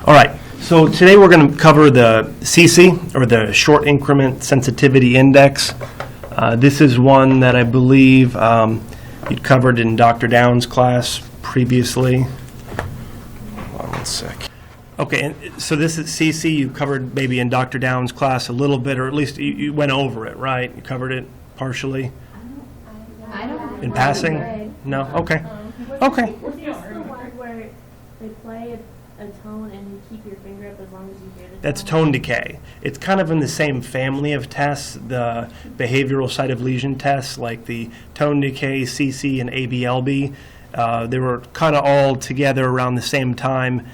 All right, so today we're going to cover the SISI, or the Short Increment Sensitivity Index. This is one that I believe you'd covered in Dr. Downs' class previously. Hold on one sec. Okay, and so this is SISI. You covered maybe in Dr. Downs' class a little bit, or at least you went over it, right? You covered it partially? I don't. In passing? No? Okay. Okay. Was this the one where they play a tone and you keep your finger up as long as you hear the tone? That's tone decay. It's kind of in the same family of tests, the behavioral site of lesion tests, like the tone decay, SISI, and ABLB. They were kind of all together around the same time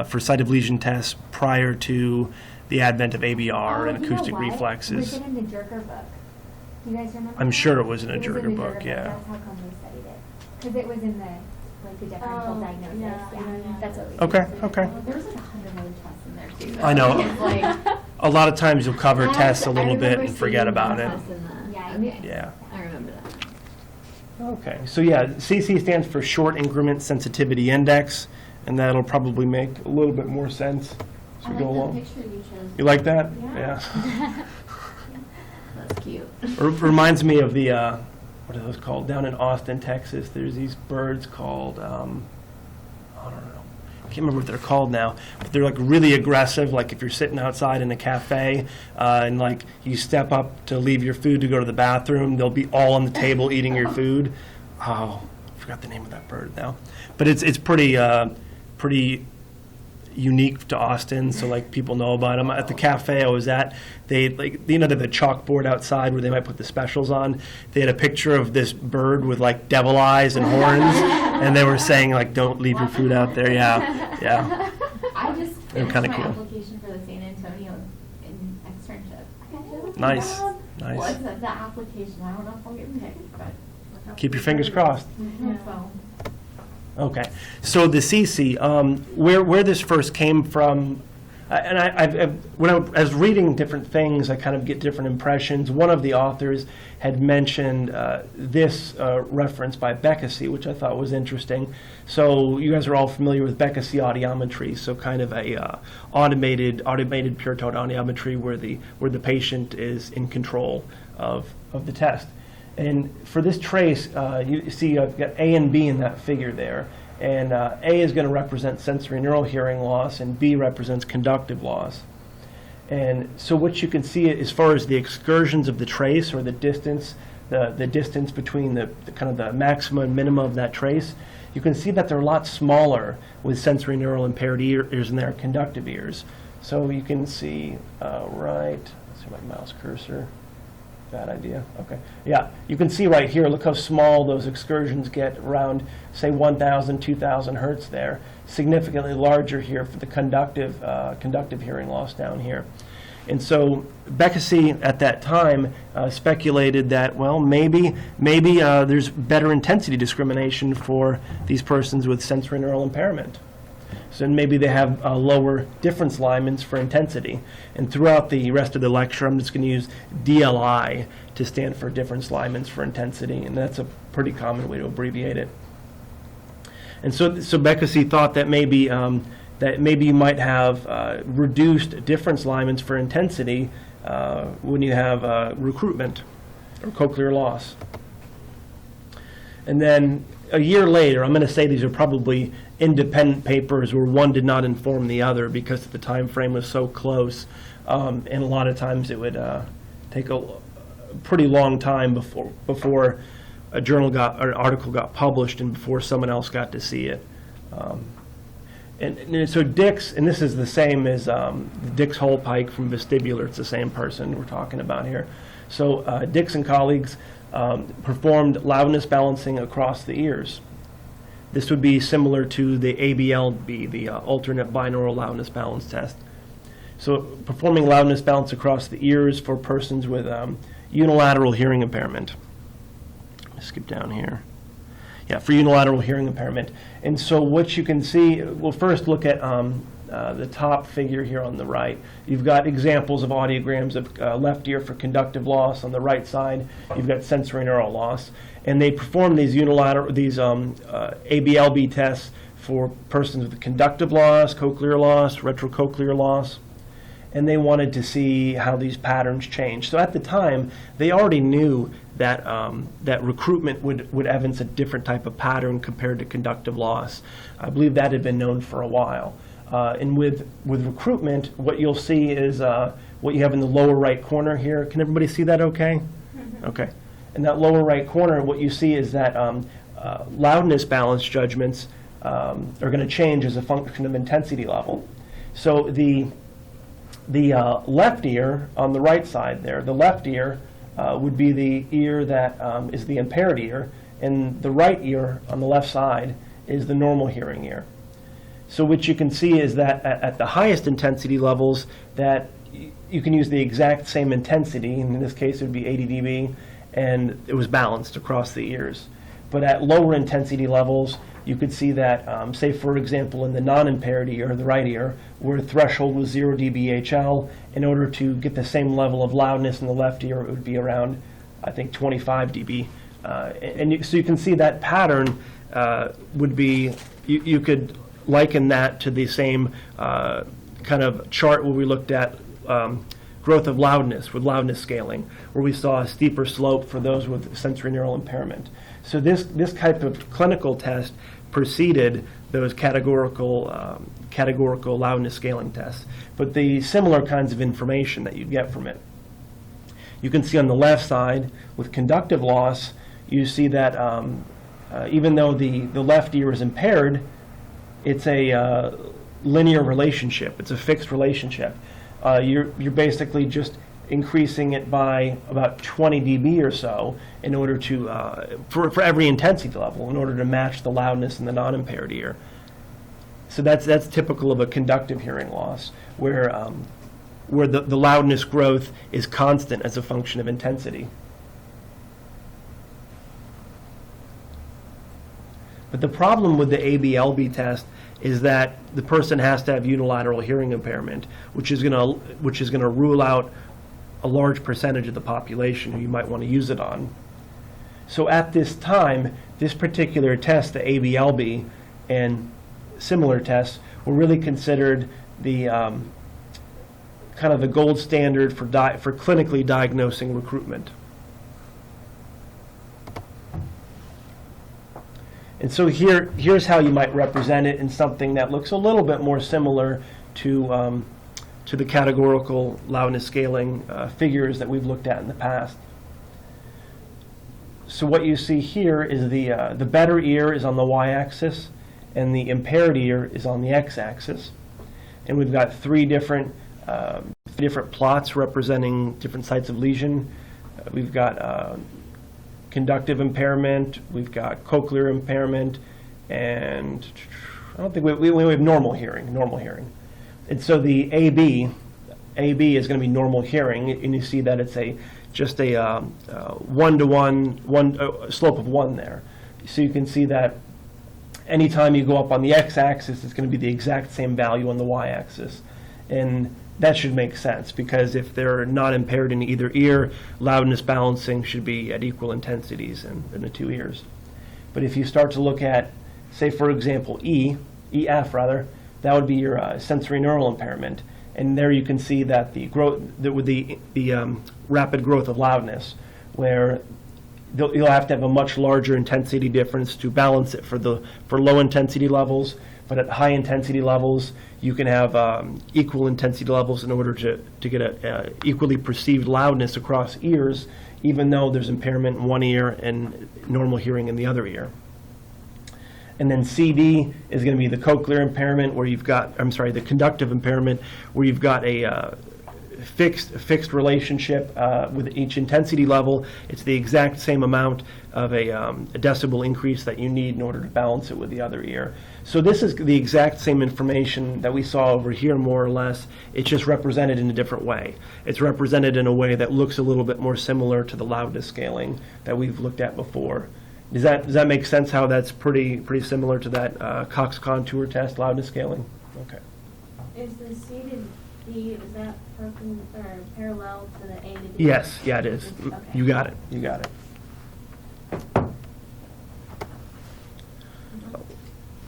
for site of lesion tests prior to the advent of ABR and acoustic reflexes. Was it in the Jirga book? Do you guys remember? I'm that? sure it was in a It was in Jirga the book, Jirga yeah. That's how come we studied it. Because it was in the differential Oh, diagnosis. yeah. That's what we Okay, did. okay. There's like 100 other tests in there too. I know. It's like, A lot of times you'll cover tests a I little bit remember and forget seeing about that it. test in the- Yeah, okay. Yeah. I remember that. Okay, so yeah, CC stands for Short Increment Sensitivity Index, and that'll probably make a little bit more sense as I we like go the along. picture you chose. You like that? Yeah. That's cute. Reminds me of the, what are those called? Down in Austin, Texas, there's these birds called, I don't know. I can't remember what they're called now, but they're like really aggressive. Like if you're sitting outside in a cafe and like you step up to leave your food to go to the bathroom, they'll be all on the table eating your food. Oh, I forgot the name of that bird now. But it's pretty unique to Austin, so like people know about them. At the cafe I was at, they like they have the chalkboard outside where they might put the specials on. They had a picture of this bird with like devil eyes and horns, and they were saying like, "Don't leave your food out there." Yeah. I just They're finished kinda my cool. application for the San Antonio externship. I got to look at Nice, that. nice. Well, it's the application. I don't know if I'll get picked, but. look how Keep your pretty fingers it is. crossed. So, Okay, so the CC, where this first came from, when I was reading different things, I kind of get different impressions. One of the authors had mentioned this reference by Bekasi, which I thought was interesting. So you guys are all familiar with Bekasi audiometry, so kind of a automated pure tone audiometry where the patient is in control of the test. And for this trace, you see I've got A and B in that figure there. And A is going to represent sensory neural hearing loss, and B represents conductive loss. And so what you can see as far as the excursions of the trace, or the distance between the kind of the maximum and minimum of that trace, you can see that they're a lot smaller with sensory neural impaired ears than there are conductive ears. So you can see let's see my mouse cursor. Bad idea. Okay. Yeah, you can see right here, look how small those excursions get around, say, 1,000, 2,000 hertz there. Significantly larger here for the conductive hearing loss down here. And so Bekasi at that time speculated that, well, maybe there's better intensity discrimination for these persons with sensory neural impairment. So maybe they have lower difference alignments for intensity. And throughout the rest of the lecture, I'm just going to use DLI to stand for difference alignments for intensity, and that's a pretty common way to abbreviate it. And so Bekasi thought that maybe you might have reduced difference alignments for intensity when you have recruitment or cochlear loss. And then a year later, I'm going to say these are probably independent papers where one did not inform the other because the time frame was so close, and a lot of times it would take a pretty long time before a journal or an article got published and before someone else got to see it. And so Dix, and this is the same as Dix Holpike from Vestibular, it's the same person we're talking about here. So Dix and colleagues performed loudness balancing across the ears. This would be similar to the ABLB, the alternate binaural loudness balance test. So performing loudness balance across the ears for persons with unilateral hearing impairment. Skip down here. Yeah, for unilateral hearing impairment. And so what you can see, we'll first look at the top figure here on the right. You've got examples of audiograms of left ear for conductive loss. On the right side, you've got sensory neural loss. And they perform these ABLB tests for persons with conductive loss, cochlear loss, retrocochlear loss, and they wanted to see how these patterns change. So at the time, they already knew that that recruitment would evince a different type of pattern compared to conductive loss. I believe that had been known for a while. And with recruitment, what you'll see is what you have in the lower right corner here. Can everybody see that okay? Okay. In that lower right corner, what you see is that loudness balance judgments are going to change as a function of intensity level. So the left ear on the right side there, the left ear would be the ear that is the impaired ear, and the right ear on the left side is the normal hearing ear. So what you can see is that at the highest intensity levels, that you can use the exact same intensity, and in this case it would be 80 dB, and it was balanced across the ears. But at lower intensity levels, you could see that, say for example, in the non-impaired ear, the right ear, where threshold was 0 dBHL, in order to get the same level of loudness in the left ear, it would be around, I think, 25 dB. So you can see that pattern would be, you could liken that to the same kind of chart where we looked at growth of loudness with loudness scaling, where we saw a steeper slope for those with sensory neural impairment. So this type of clinical test preceded those categorical loudness scaling tests, but the similar kinds of information that you get from it. You can see on the left side with conductive loss, you see that even though the left ear is impaired, it's a linear relationship. It's a fixed relationship. You're basically just increasing it by about 20 dB or so in order to, for every intensity level, in order to match the loudness in the non-impaired ear. So that's typical of a conductive hearing loss, where the loudness growth is constant as a function of intensity. But the problem with the ABLB test is that the person has to have unilateral hearing impairment, which is going to rule out a large percentage of the population who you might want to use it on. So at this time, this particular test, the ABLB, and similar tests were really considered the kind of the gold standard for clinically diagnosing recruitment. And so here's how you might represent it in something that looks a little bit more similar to the categorical loudness scaling figures that we've looked at in the past. So what you see here is the better ear is on the y-axis, and the impaired ear is on the x-axis. And we've got three different plots representing different sites of lesion. We've got conductive impairment, we've got cochlear impairment, and I don't think we have normal hearing. And so the AB is going to be normal hearing, and you see that it's just a 1-to-1 slope of 1 there. So you can see that anytime you go up on the x-axis, it's going to be the exact same value on the y-axis. And that should make sense, because if they're not impaired in either ear, loudness balancing should be at equal intensities in the two ears. But if you start to look at, say for example, EF rather, that would be your sensory neural impairment. And there you can see that the rapid growth of loudness, where you'll have to have a much larger intensity difference to balance it for low intensity levels. But at high intensity levels, you can have equal intensity levels in order to get a equally perceived loudness across ears, even though there's impairment in one ear and normal hearing in the other ear. And then CD is going to be the cochlear impairment, where you've got, the conductive impairment, where you've got a fixed relationship with each intensity level. It's the exact same amount of a decibel increase that you need in order to balance it with the other ear. So this is the exact same information that we saw over here, more or less. It's just represented in a different way. It's represented in a way that looks a little bit more similar to the loudness scaling that we've looked at before. Does that make sense, how that's pretty similar to that Cox contour test, loudness scaling? Okay. Is the C to D, is that parallel to the A to D? Yes, yeah, it is. Okay. You got it.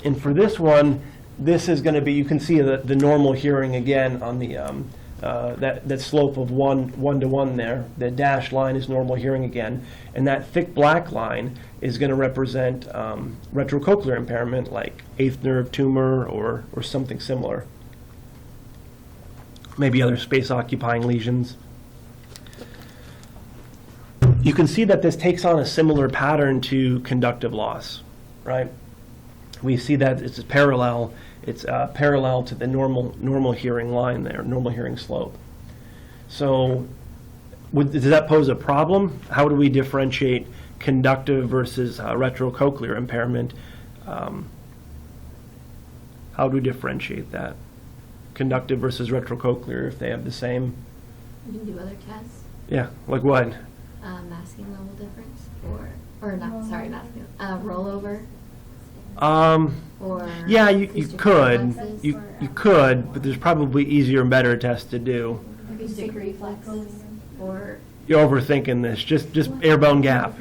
And for this one, this is going to be, you can see the normal hearing again on the that slope of 1 to 1 there. The dashed line is normal hearing again, and that thick black line is going to represent retrocochlear impairment, like eighth nerve tumor or something similar. Maybe other space-occupying lesions. You can see that this takes on a similar pattern to conductive loss, right? We see that it's parallel. It's parallel to the normal hearing line there, normal hearing slope. So does that pose a problem? How do we differentiate conductive versus retrocochlear impairment? How do we differentiate that? Conductive versus retrocochlear, if they have the same? You can do other tests, Yeah, like what? masking level difference, or not, sorry, masking, rollover, or. Yeah, you acoustic could. reflexes, You could, but there's probably easier and better tests to do. acoustic reflexes, or, You're overthinking this. Just air-bone gap.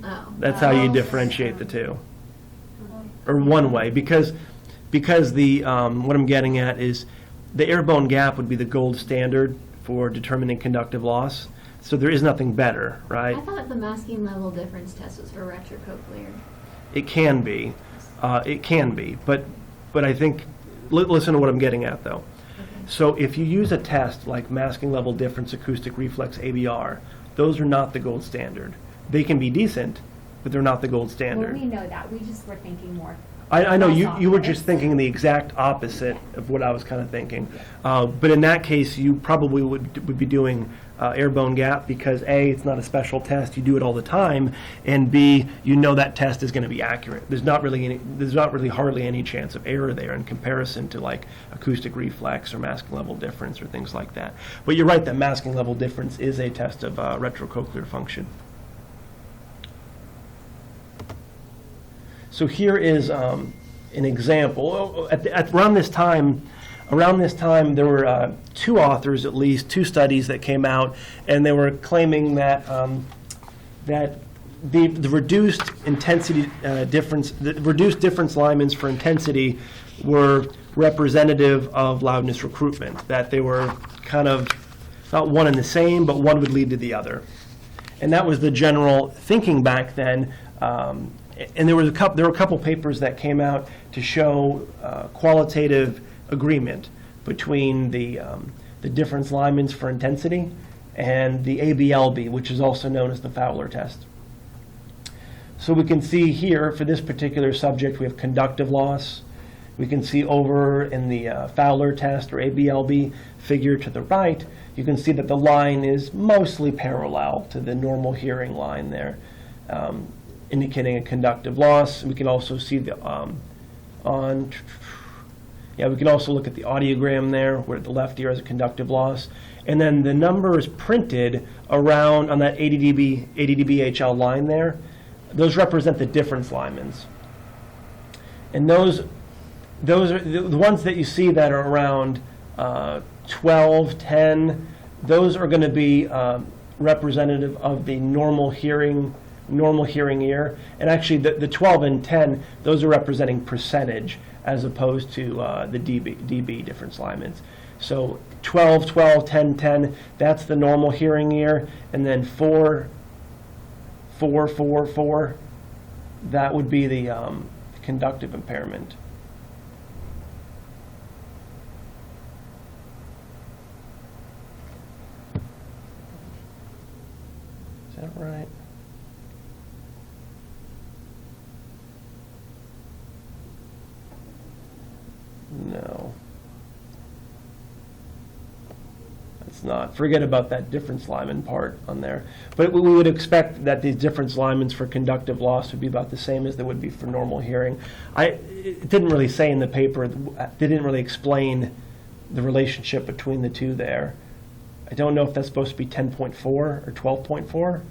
oh. That's how you differentiate the two. Or one way, because the what I'm getting at is the air-bone gap would be the gold standard for determining conductive loss. So there is nothing better, right? I thought the masking level difference test was for retrocochlear. It can be. But I think, listen to what I'm getting at, though. Okay. So if you use a test like masking level difference, acoustic reflex, ABR, those are not the gold standard. They can be decent, but they're not the gold Well, standard. we know that, we just were thinking more. I know you were Less just thinking the exact opposite of what I was kind of thinking. But in that case, you probably would be doing air-bone gap because A, it's not a special test, you do it all the time, and B, you know that test is going to be accurate. There's not really hardly any chance of error there in comparison to like acoustic reflex or masking level difference or things like that. But you're right that masking level difference is a test of retrocochlear function. So here is an example. Around this time, there were two authors, at least two studies that came out, and they were claiming that that the reduced intensity difference, the reduced difference lineaments for intensity, were representative of loudness recruitment. That they were kind of not one and the same, but one would lead to the other, and that was the general thinking back then. And there were a couple papers that came out to show qualitative agreement between the difference lineaments for intensity and the ABLB, which is also known as the Fowler test. So we can see here for this particular subject we have conductive loss. We can see over in the Fowler test or ABLB figure to the right, you can see that the line is mostly parallel to the normal hearing line there. Indicating a conductive loss. We can also see the we can also look at the audiogram there, where the left ear has a conductive loss, and then the numbers printed around on that 80 dBHL line there. Those represent the difference lineaments, and those are the ones that you see that are around 12, 10. Those are going to be representative of the normal hearing ear, and actually the 12 and 10, those are representing percentage as opposed to the dB difference lineaments. So 12, 12, 10, 10, that's the normal hearing ear, and then 4, 4, 4, 4, that would be the conductive impairment. Is that right? No. That's not. Forget about that difference lineman part on there. But we would expect that these difference lineaments for conductive loss would be about the same as they would be for normal hearing. It didn't really say in the paper, they didn't really explain the relationship between the two there. I don't know if that's supposed to be 10.4 or 12.4.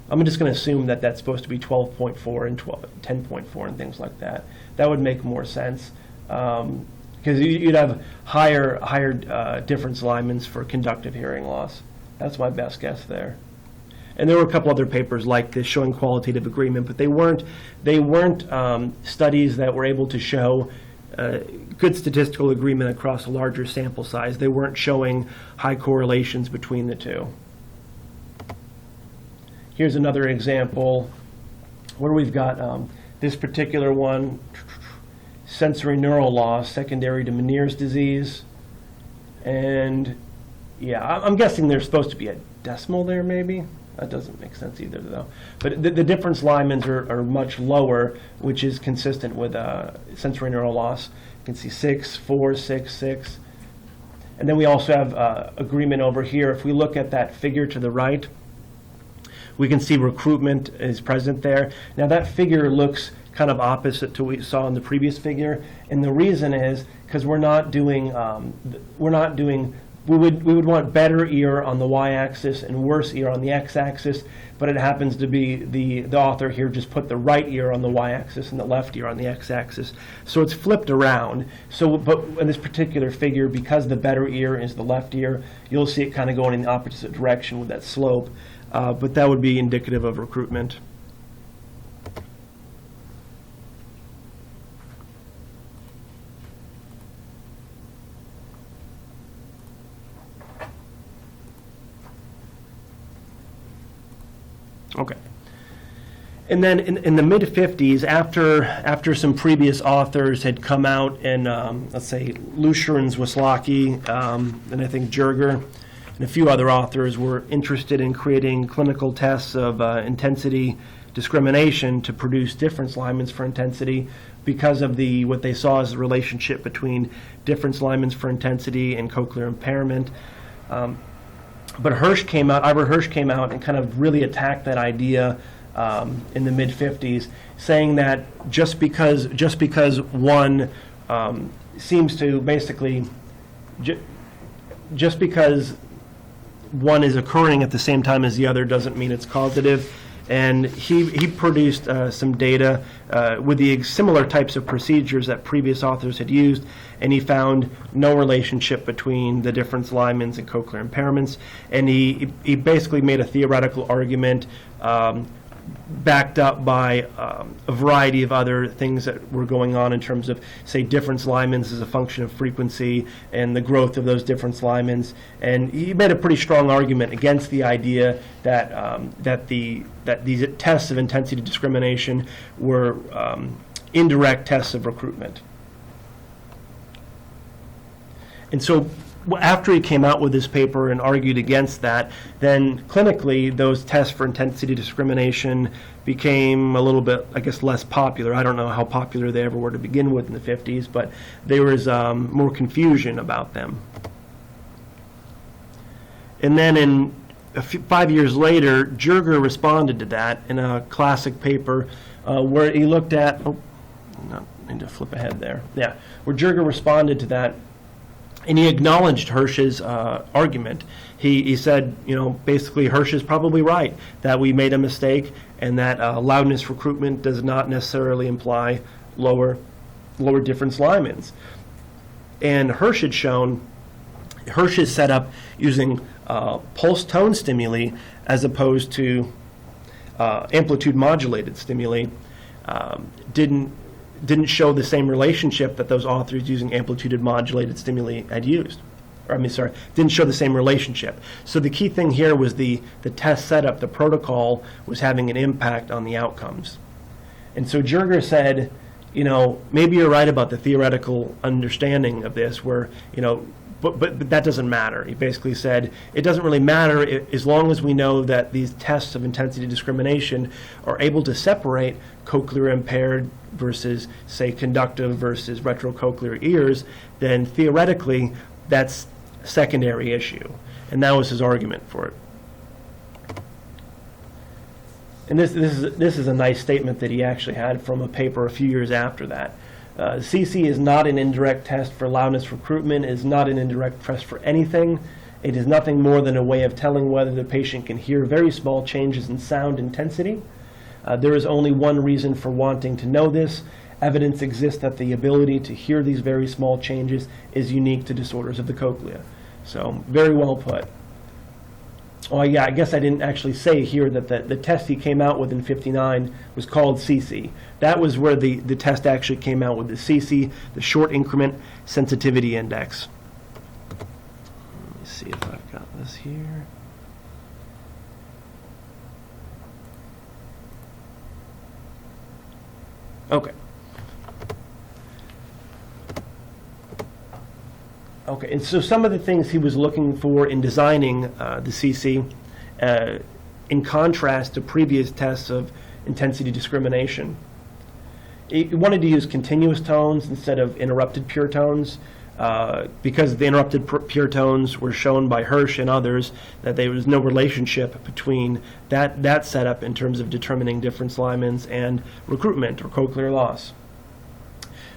I'm just going to assume that that's supposed to be 12.4 and 10.4 and things like that. That would make more sense because you'd have higher difference lineaments for conductive hearing loss. That's my best guess there. And there were a couple other papers like this showing qualitative agreement, but they weren't studies that were able to show good statistical agreement across a larger sample size. They weren't showing high correlations between the two. Here's another example where we've got this particular one, sensory neural loss secondary to Meniere's disease. And yeah, I'm guessing there's supposed to be a decimal there maybe. That doesn't make sense either though. But the difference Lyman's are much lower, which is consistent with sensory neural loss. You can see 6, 4, 6, 6. And then we also have agreement over here. If we look at that figure to the right, we can see recruitment is present there. Now that figure looks kind of opposite to what we saw in the previous figure, and the reason is because we would want better ear on the y-axis and worse ear on the x-axis, but it happens to be the author here just put the right ear on the y-axis and the left ear on the x-axis. So it's flipped around. So, but in this particular figure, because the better ear is the left ear, you'll see it kind of going in the opposite direction with that slope. But that would be indicative of recruitment. Okay. And then in the mid-50s, after some previous authors had come out, and let's say Lucier and Zwislocki, and I think Jirga, and a few other authors were interested in creating clinical tests of intensity discrimination to produce difference Lyman's for intensity because of what they saw as the relationship between difference Lyman's for intensity and cochlear impairment. But Ivor Hirsch came out and kind of really attacked that idea in the mid-50s, saying that just because one seems to basically, just because one is occurring at the same time as the other doesn't mean it's causative. And he produced some data with the similar types of procedures that previous authors had used, and he found no relationship between the difference Lyman's and cochlear impairments. And he basically made a theoretical argument backed up by a variety of other things that were going on in terms of, say, difference Lyman's as a function of frequency and the growth of those difference Lyman's. And he made a pretty strong argument against the idea that these tests of intensity discrimination were indirect tests of recruitment. And so after he came out with this paper and argued against that, then clinically those tests for intensity discrimination became a little bit, I guess, less popular. I don't know how popular they ever were to begin with in the 50s, but there was more confusion about them. And then 5 years later, Jirga responded to that in a classic paper where he looked at, I need to flip ahead there. Yeah, where Jirga responded to that. And he acknowledged Hirsch's argument. He said, basically Hirsch is probably right, that we made a mistake and that loudness recruitment does not necessarily imply lower difference Lyman's. And Hirsch is set up using pulse tone stimuli as opposed to amplitude modulated stimuli, didn't show the same relationship that those authors using amplitude modulated stimuli had used. Didn't show the same relationship. So the key thing here was the test setup, the protocol was having an impact on the outcomes. And so Jirga said, maybe you're right about the theoretical understanding of this where, but that doesn't matter. He basically said it doesn't really matter as long as we know that these tests of intensity discrimination are able to separate cochlear impaired versus, say, conductive versus retrocochlear ears, then theoretically that's a secondary issue. And that was his argument for it. And this is a nice statement that he actually had from a paper a few years after that. SISI is not an indirect test for loudness recruitment, is not an indirect test for anything. It is nothing more than a way of telling whether the patient can hear very small changes in sound intensity. There is only one reason for wanting to know this. Evidence exists that the ability to hear these very small changes is unique to disorders of the cochlea. So, very well put. Oh, yeah, I guess I didn't actually say here that the test he came out with in 59 was called SISI. That was where the test actually came out with the SISI, the Short Increment Sensitivity Index. Let me see if I've got this here. Okay. Okay, and so some of the things he was looking for in designing the CC, in contrast to previous tests of intensity discrimination, he wanted to use continuous tones instead of interrupted pure tones, because the interrupted pure tones were shown by Hirsch and others that there was no relationship between that setup in terms of determining difference Lyman's and recruitment or cochlear loss.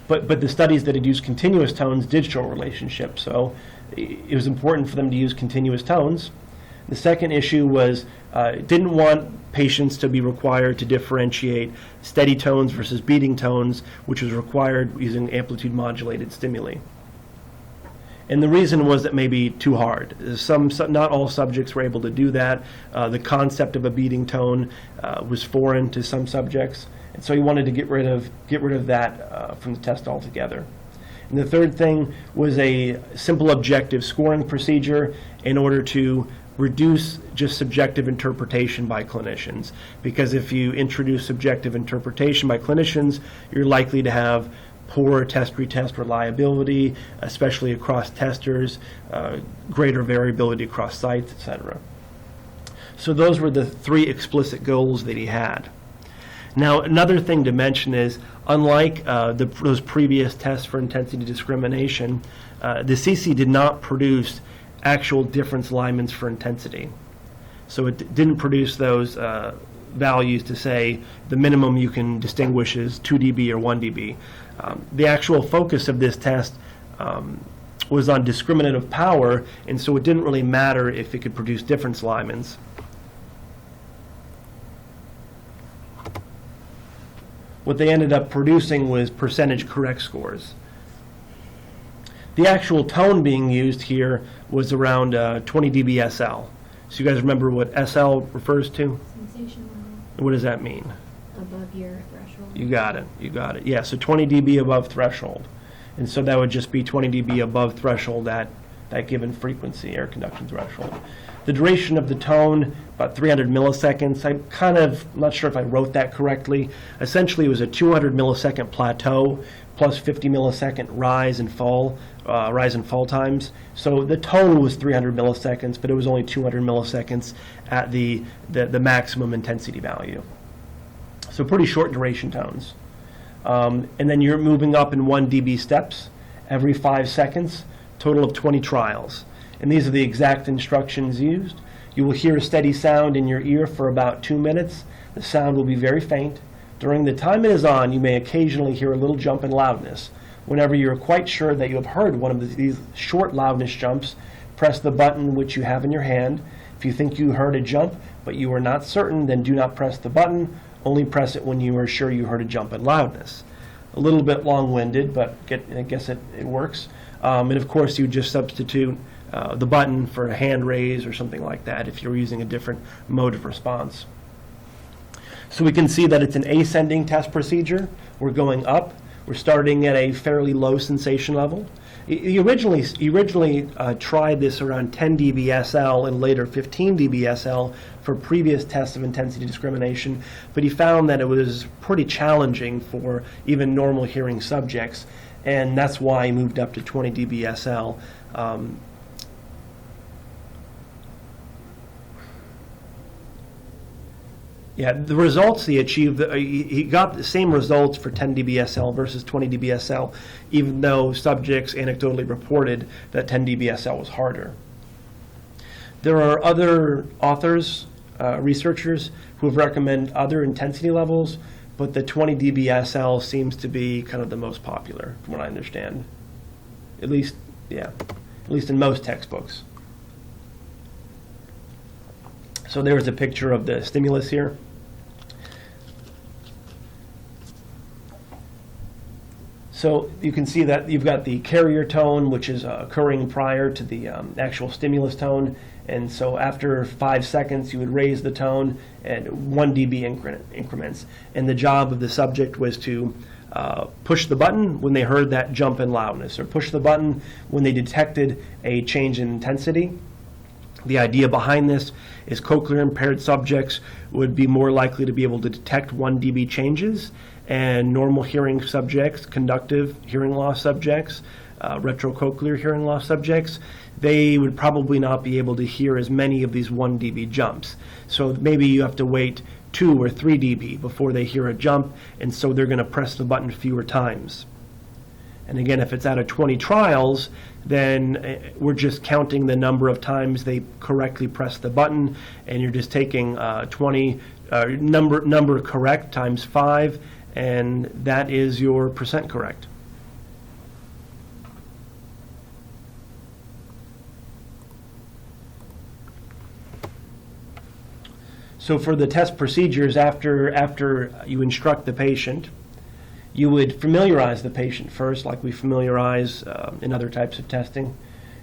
But the studies that had used continuous tones did show a relationship, so it was important for them to use continuous tones. The second issue was didn't want patients to be required to differentiate steady tones versus beating tones, which was required using amplitude modulated stimuli. And the reason was that maybe too hard. Not all subjects were able to do that. The concept of a beating tone was foreign to some subjects. And so he wanted to get rid of that from the test altogether. And the third thing was a simple objective scoring procedure in order to reduce just subjective interpretation by clinicians. Because if you introduce subjective interpretation by clinicians, you're likely to have poor test-retest reliability, especially across testers, greater variability across sites, etc. So those were the three explicit goals that he had. Now, another thing to mention is, unlike those previous tests for intensity discrimination, the CC did not produce actual difference Lyman's for intensity. So it didn't produce those values to say the minimum you can distinguish is 2 dB or 1 dB. The actual focus of this test was on discriminative power, and so it didn't really matter if it could produce difference Lyman's. What they ended up producing was percentage correct scores. The actual tone being used here was around 20 dB SL. So you guys remember what SL refers to? Sensation level. What does that mean? Above your threshold. You got it. Yeah, so 20 dB above threshold. And so that would just be 20 dB above threshold at that given frequency, air conduction threshold. The duration of the tone, about 300 milliseconds. I'm not sure if I wrote that correctly. Essentially, it was a 200 millisecond plateau plus 50 millisecond rise and fall times. So the tone was 300 milliseconds, but it was only 200 milliseconds at the maximum intensity value. So pretty short duration tones. And then you're moving up in 1 dB steps every 5 seconds, total of 20 trials. And these are the exact instructions used. You will hear a steady sound in your ear for about 2 minutes. The sound will be very faint. During the time it is on, you may occasionally hear a little jump in loudness. Whenever you are quite sure that you have heard one of these short loudness jumps, press the button which you have in your hand. If you think you heard a jump, but you are not certain, then do not press the button. Only press it when you are sure you heard a jump in loudness. A little bit long-winded, but I guess it works. And of course, you just substitute the button for a hand raise or something like that if you're using a different mode of response. So we can see that it's an ascending test procedure. We're going up. We're starting at a fairly low sensation level. He originally tried this around 10 dB SL and later 15 dB SL for previous tests of intensity discrimination, but he found that it was pretty challenging for even normal hearing subjects, and that's why he moved up to 20 dB SL. Yeah, the results he achieved, he got the same results for 10 dB SL versus 20 dB SL, even though subjects anecdotally reported that 10 dB SL was harder. There are other authors, researchers, who have recommended other intensity levels, but the 20 dB SL seems to be kind of the most popular, from what I understand. At least in most textbooks. So there's a picture of the stimulus here. So you can see that you've got the carrier tone, which is occurring prior to the actual stimulus tone. And so after 5 seconds, you would raise the tone at 1 dB increments. And the job of the subject was to push the button when they heard that jump in loudness, or push the button when they detected a change in intensity. The idea behind this is cochlear impaired subjects would be more likely to be able to detect 1 dB changes, and normal hearing subjects, conductive hearing loss subjects, retrocochlear hearing loss subjects, they would probably not be able to hear as many of these 1 dB jumps. So maybe you have to wait 2 or 3 dB before they hear a jump, and so they're going to press the button fewer times. And again, if it's out of 20 trials, then we're just counting the number of times they correctly press the button, and you're just taking 20 number correct times 5, and that is your percent correct. So for the test procedures, after you instruct the patient, you would familiarize the patient first, like we familiarize in other types of testing.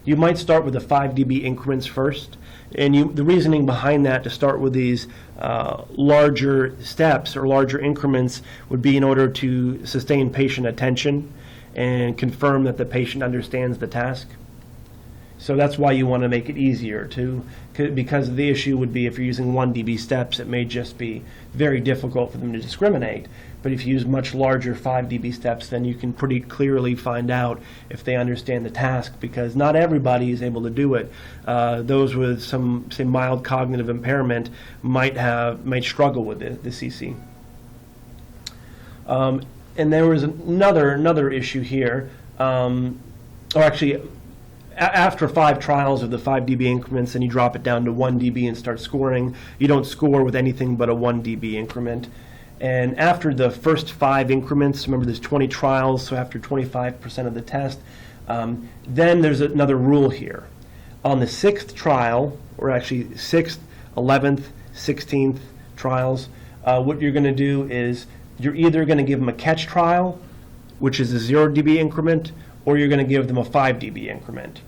You might start with the 5 dB increments first, and the reasoning behind that to start with these larger steps or larger increments would be in order to sustain patient attention and confirm that the patient understands the task. So that's why you want to make it easier because the issue would be if you're using 1 dB steps, it may just be very difficult for them to discriminate. But if you use much larger 5 dB steps, then you can pretty clearly find out if they understand the task, because not everybody is able to do it. Those with some, say, mild cognitive impairment might struggle with the SISI. And there was another issue here, after 5 trials of the 5 dB increments, and you drop it down to 1 dB and start scoring, you don't score with anything but a 1 dB increment. And after the first 5 increments, remember there's 20 trials, so after 25% of the test, then there's another rule here. On the 6th trial, or actually 6th, 11th, 16th trials, what you're going to do is you're either going to give them a catch trial, which is a 0 dB increment, or you're going to give them a 5 dB increment.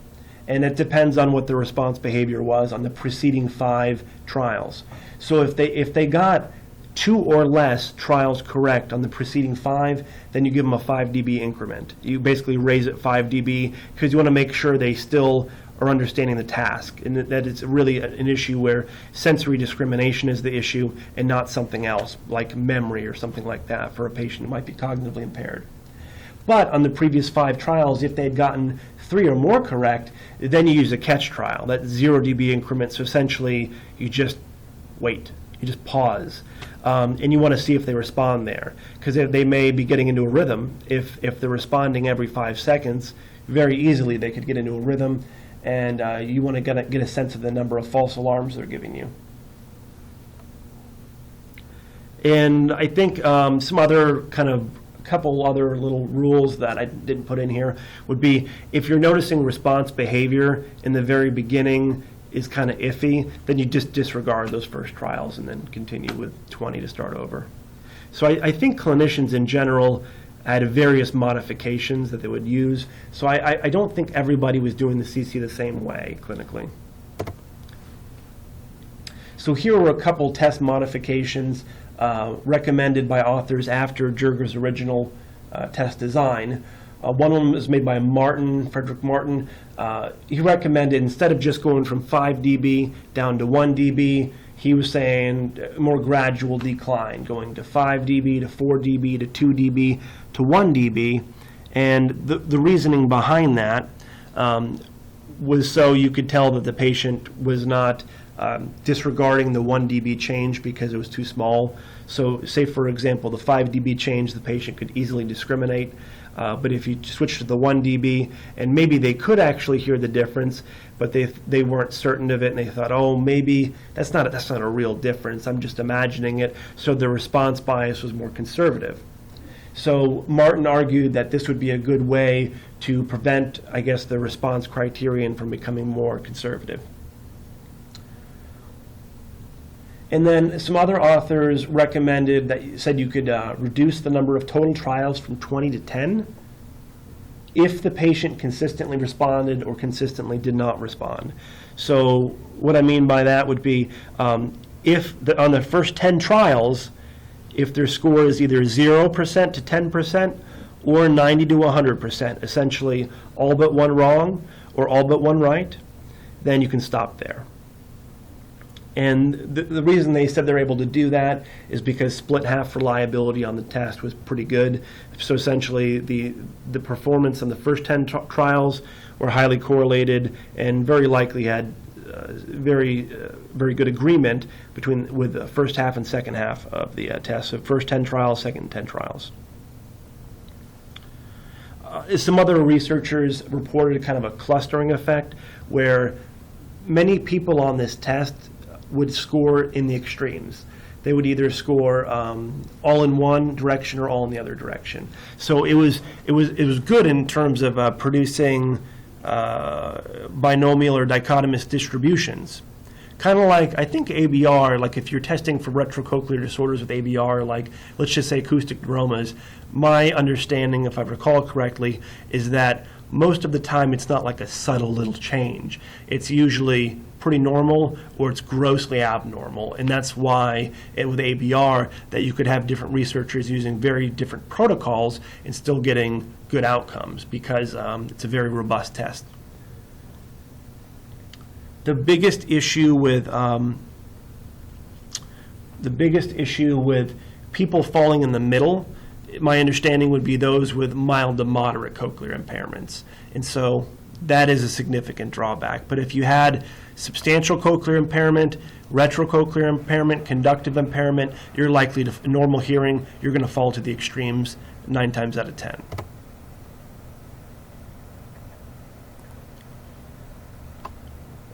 And it depends on what the response behavior was on the preceding 5 trials. So if they got 2 or less trials correct on the preceding 5, then you give them a 5 dB increment. You basically raise it 5 dB because you want to make sure they still are understanding the task, and that it's really an issue where sensory discrimination is the issue and not something else like memory or something like that for a patient who might be cognitively impaired. But on the previous 5 trials, if they had gotten 3 or more correct, then you use a catch trial, that 0 dB increment. So essentially, you just wait, you just pause. And you want to see if they respond there, because they may be getting into a rhythm. If they're responding every 5 seconds, very easily they could get into a rhythm, and you want to get a sense of the number of false alarms they're giving you. And I think couple other little rules that I didn't put in here would be, if you're noticing response behavior in the very beginning is kind of iffy, then you just disregard those first trials and then continue with 20 to start over. So I think clinicians in general had various modifications that they would use. So I don't think everybody was doing the SISI the same way clinically. So here were a couple test modifications recommended by authors after Jirga's original test design. One of them was made by Frederick Martin. He recommended, instead of just going from 5 dB down to 1 dB, he was saying a more gradual decline, going to 5 dB to 4 dB to 2 dB to 1 dB. And the reasoning behind that was so you could tell that the patient was not disregarding the 1 dB change because it was too small. So say, for example, the 5 dB change, the patient could easily discriminate. But if you switch to the 1 dB, and maybe they could actually hear the difference, but they weren't certain of it, and they thought, oh, maybe that's not a real difference, I'm just imagining it, so the response bias was more conservative. So Martin argued that this would be a good way to prevent, I guess, the response criterion from becoming more conservative. And then some other authors recommended said you could reduce the number of total trials from 20 to 10. if the patient consistently responded or consistently did not respond. So what I mean by that would be if on the first 10 trials, if their score is either 0% to 10% or 90 to 100%, essentially all but one wrong or all but one right, then you can stop there. And the reason they said they're able to do that is because split half reliability on the test was pretty good. So essentially, the performance on the first 10 trials were highly correlated and very likely had very good agreement with the first half and second half of the test. So first 10 trials, second 10 trials. Some other researchers reported kind of a clustering effect where many people on this test would score in the extremes. They would either score all in one direction or all in the other direction. So it was good in terms of producing binomial or dichotomous distributions. Kind of like, I think ABR, like if you're testing for retrocochlear disorders with ABR, like let's just say acoustic neuromas, my understanding, if I recall correctly, is that most of the time it's not like a subtle little change. It's usually pretty normal or it's grossly abnormal. And that's why with ABR that you could have different researchers using very different protocols and still getting good outcomes because it's a very robust test. The biggest issue with people falling in the middle, my understanding would be those with mild to moderate cochlear impairments. And so that is a significant drawback. But if you had substantial cochlear impairment, retrocochlear impairment, conductive impairment, you're likely to, normal hearing, you're going to fall to the extremes 9 times out of 10.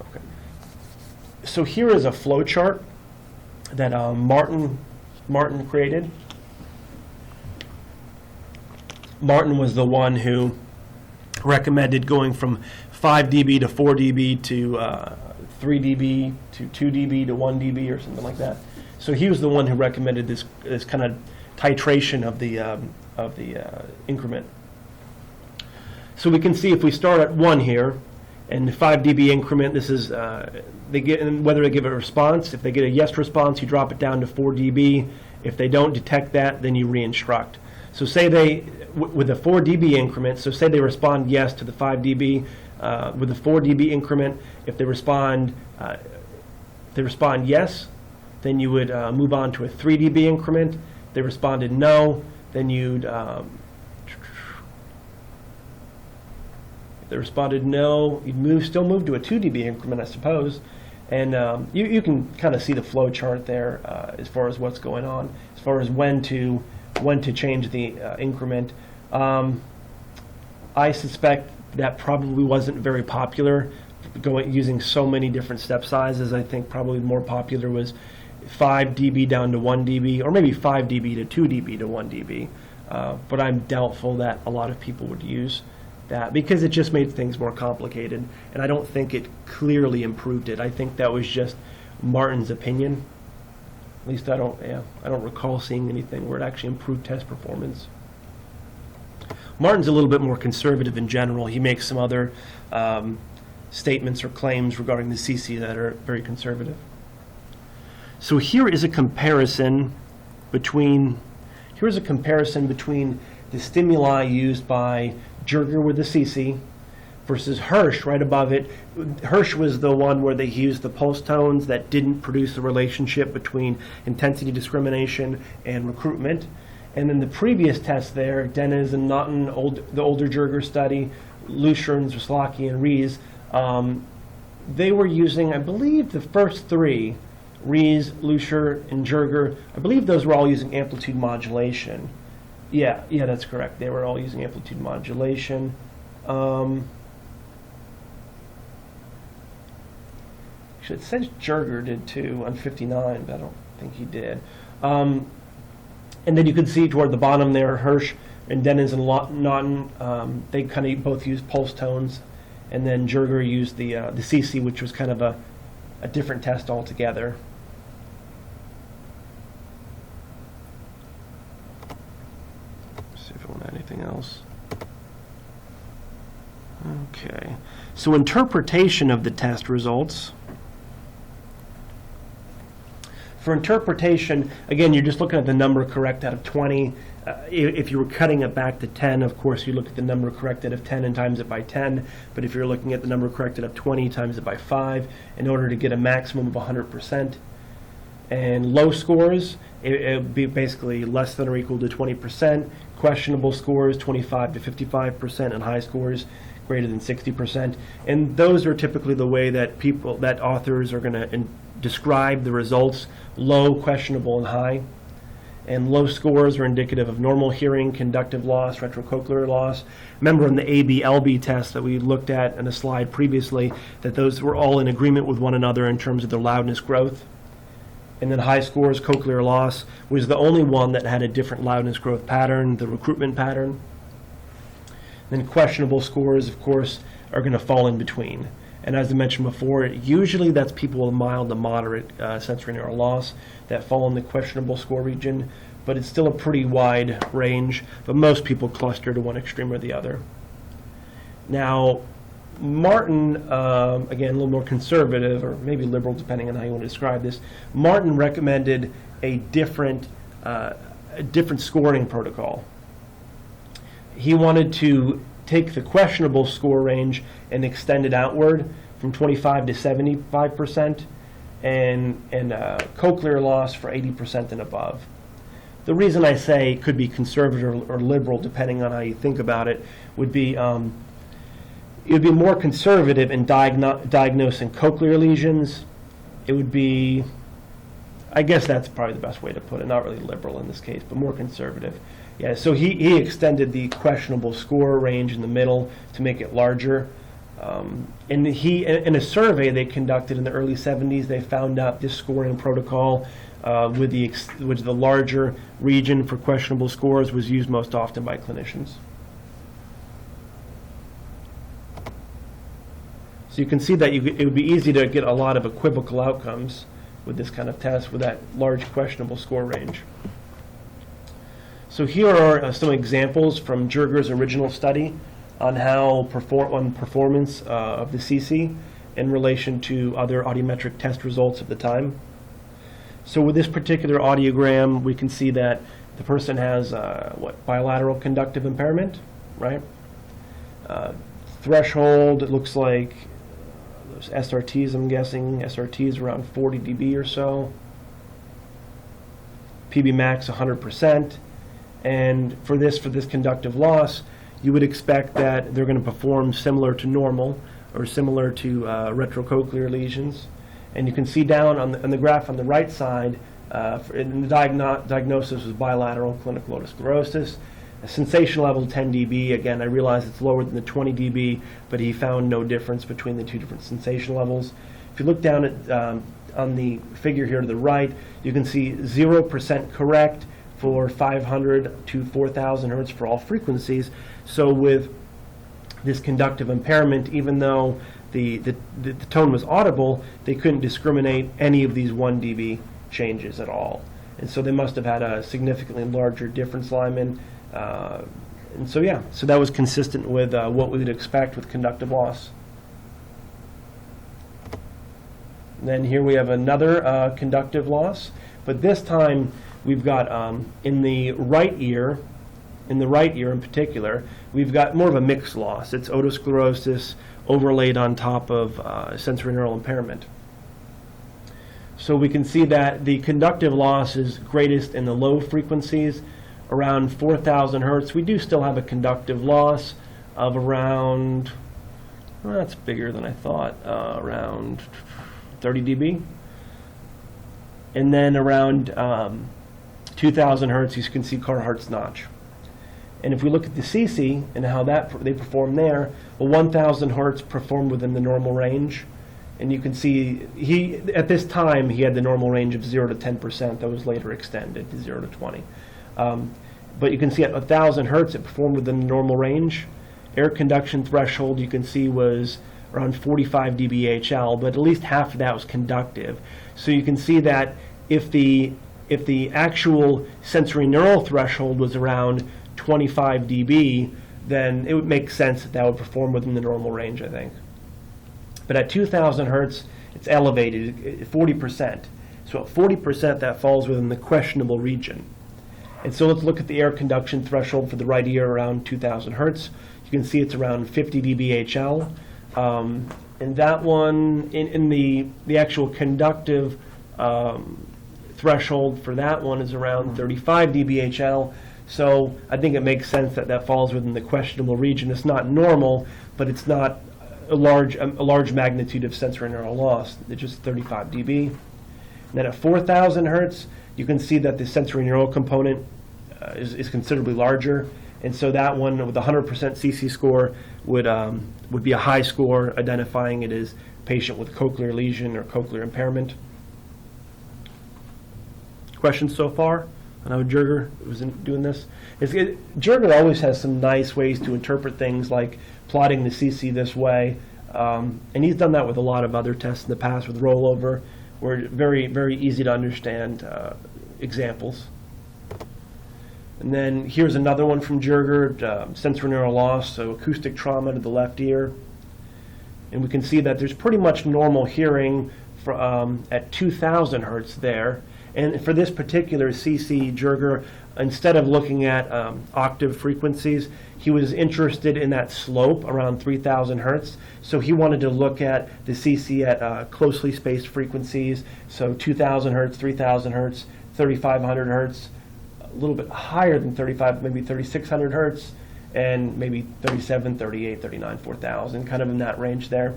Okay. So here is a flow chart that Martin created. Martin was the one who recommended going from 5 dB to 4 dB to 3 dB to 2 dB to 1 dB or something like that. So he was the one who recommended this kind of titration of the increment. So we can see if we start at 1 here, and the 5 dB increment, this is whether they give a response. If they get a yes response, you drop it down to 4 dB. If they don't detect that, then you re-instruct. So say with a 4 dB increment, so say they respond yes to the 5 dB, with a 4 dB increment, if they respond yes, then you would move on to a 3 dB increment. If they responded no, then you'd if they responded no, you'd still move to a 2 dB increment, I suppose. And you can kind of see the flow chart there as far as what's going on, as far as when to change the increment. I suspect that probably wasn't very popular, using so many different step sizes. I think probably more popular was 5 dB down to 1 dB, or maybe 5 dB to 2 dB to 1 dB. But I'm doubtful that a lot of people would use that because it just made things more complicated, and I don't think it clearly improved it. I think that was just Martin's opinion. At least I don't recall seeing anything where it actually improved test performance. Martin's a little bit more conservative in general. He makes some other statements or claims regarding the SISI that are very conservative. So here is a comparison between the stimuli used by Jirga with the SISI versus Hirsch right above it. Hirsch was the one where they used the pulse tones that didn't produce the relationship between intensity discrimination and recruitment. And then the previous test there, Dennis and Naughton, the older Jirga study, Lucier and Zwislocki and Rees, they were using, I believe, the first 3, Rees, Lucier, and Jirga, I believe those were all using amplitude modulation. Yeah, that's correct. They were all using amplitude modulation. Actually, it says Jirga did too on 59, but I don't think he did. And then you could see toward the bottom there, Hirsch and Dennis and Naughton, they kind of both used pulse tones, and then Jirga used the SISI, which was kind of a different test altogether. Let's see if I want anything else. So interpretation of the test results. For interpretation, again, you're just looking at the number correct out of 20. If you were cutting it back to 10, of course, you look at the number correct out of 10 and times it by 10. But if you're looking at the number correct out of 20, times it by 5 in order to get a maximum of 100%. And low scores, it would be basically less than or equal to 20%. Questionable scores, 25 to 55%, and high scores, greater than 60%. And those are typically the way that authors are going to describe the results: low, questionable, and high. And low scores are indicative of normal hearing, conductive loss, retrocochlear loss. Remember in the AB-LB test that we looked at in a slide previously, that those were all in agreement with one another in terms of their loudness growth. And then high scores, cochlear loss, was the only one that had a different loudness growth pattern, the recruitment pattern. Then questionable scores, of course, are going to fall in between. And as I mentioned before, usually that's people with mild to moderate sensory neural loss that fall in the questionable score region, but it's still a pretty wide range, but most people cluster to one extreme or the other. Now, Martin, again, a little more conservative, or maybe liberal, depending on how you want to describe this, Martin recommended a different scoring protocol. He wanted to take the questionable score range and extend it outward from 25 to 75%, and cochlear loss for 80% and above. The reason I say it could be conservative or liberal, depending on how you think about it, would be it would be more conservative in diagnosing cochlear lesions. It would be, I guess that's probably the best way to put it, not really liberal in this case, but more conservative. Yeah, so he extended the questionable score range in the middle to make it larger. And in a survey they conducted in the early 70s, they found out this scoring protocol with the larger region for questionable scores was used most often by clinicians. So you can see that it would be easy to get a lot of equivocal outcomes with this kind of test with that large questionable score range. So here are some examples from Jirga's original study on how performance of the SISI in relation to other audiometric test results of the time. So with this particular audiogram, we can see that the person has bilateral conductive impairment, right? Threshold, it looks like those SRTs, I'm guessing, SRTs around 40 dB or so. PB max 100%. And for this conductive loss, you would expect that they're going to perform similar to normal or similar to retrocochlear lesions. And you can see down on the graph on the right side, in the diagnosis was bilateral clinical otosclerosis. A sensation level 10 dB. Again, I realize it's lower than the 20 dB, but he found no difference between the two different sensation levels. If you look down at on the figure here to the right, you can see 0% correct for 500 to 4,000 hertz for all frequencies. So with this conductive impairment, even though the tone was audible, they couldn't discriminate any of these 1 dB changes at all. And so they must have had a significantly larger difference, Lyman. And so yeah, so that was consistent with what we would expect with conductive loss. And then here we have another conductive loss, but this time we've got in the right ear in particular, we've got more of a mixed loss. It's otosclerosis overlaid on top of sensory neural impairment. So we can see that the conductive loss is greatest in the low frequencies, around 4,000 hertz. We do still have a conductive loss of around, well, that's bigger than I thought, around 30 dB. And then around 2,000 hertz, you can see Carhart's notch. And if we look at the SISI and how they perform there, well, 1,000 hertz performed within the normal range. And you can see at this time he had the normal range of 0 to 10%. That was later extended to 0 to 20. But you can see at 1,000 hertz it performed within the normal range. Air conduction threshold you can see was around 45 dBHL, but at least half of that was conductive. So you can see that if the actual sensory neural threshold was around 25 dB, then it would make sense that would perform within the normal range, I think. But at 2,000 hertz, it's elevated 40%. So at 40%, that falls within the questionable region. And so let's look at the air conduction threshold for the right ear around 2,000 hertz. You can see it's around 50 dBHL. And that one, in the actual conductive threshold for that one is around 35 dBHL. So I think it makes sense that that falls within the questionable region. It's not normal, but it's not a large magnitude of sensorineural loss. It's just 35 dB. And then at 4,000 hertz, you can see that the sensorineural component is considerably larger. And so that one with a 100% SISI score would be a high score, identifying it as patient with cochlear lesion or cochlear impairment. Questions so far? I know Jirga was doing this. Jirga always has some nice ways to interpret things, like plotting the SISI this way. And he's done that with a lot of other tests in the past with rollover, where very, very easy to understand examples. And then here's another one from Jirga, sensorineural loss, so acoustic trauma to the left ear. And we can see that there's pretty much normal hearing at 2,000 hertz there. And for this particular SISI, Jirga, instead of looking at octave frequencies, he was interested in that slope around 3,000 hertz. So he wanted to look at the SISI at closely spaced frequencies, so 2,000 hertz, 3,000 hertz, 3,500 hertz, a little bit higher than 35, maybe 3,600 hertz, and maybe 37, 38, 39, 4,000, kind of in that range there.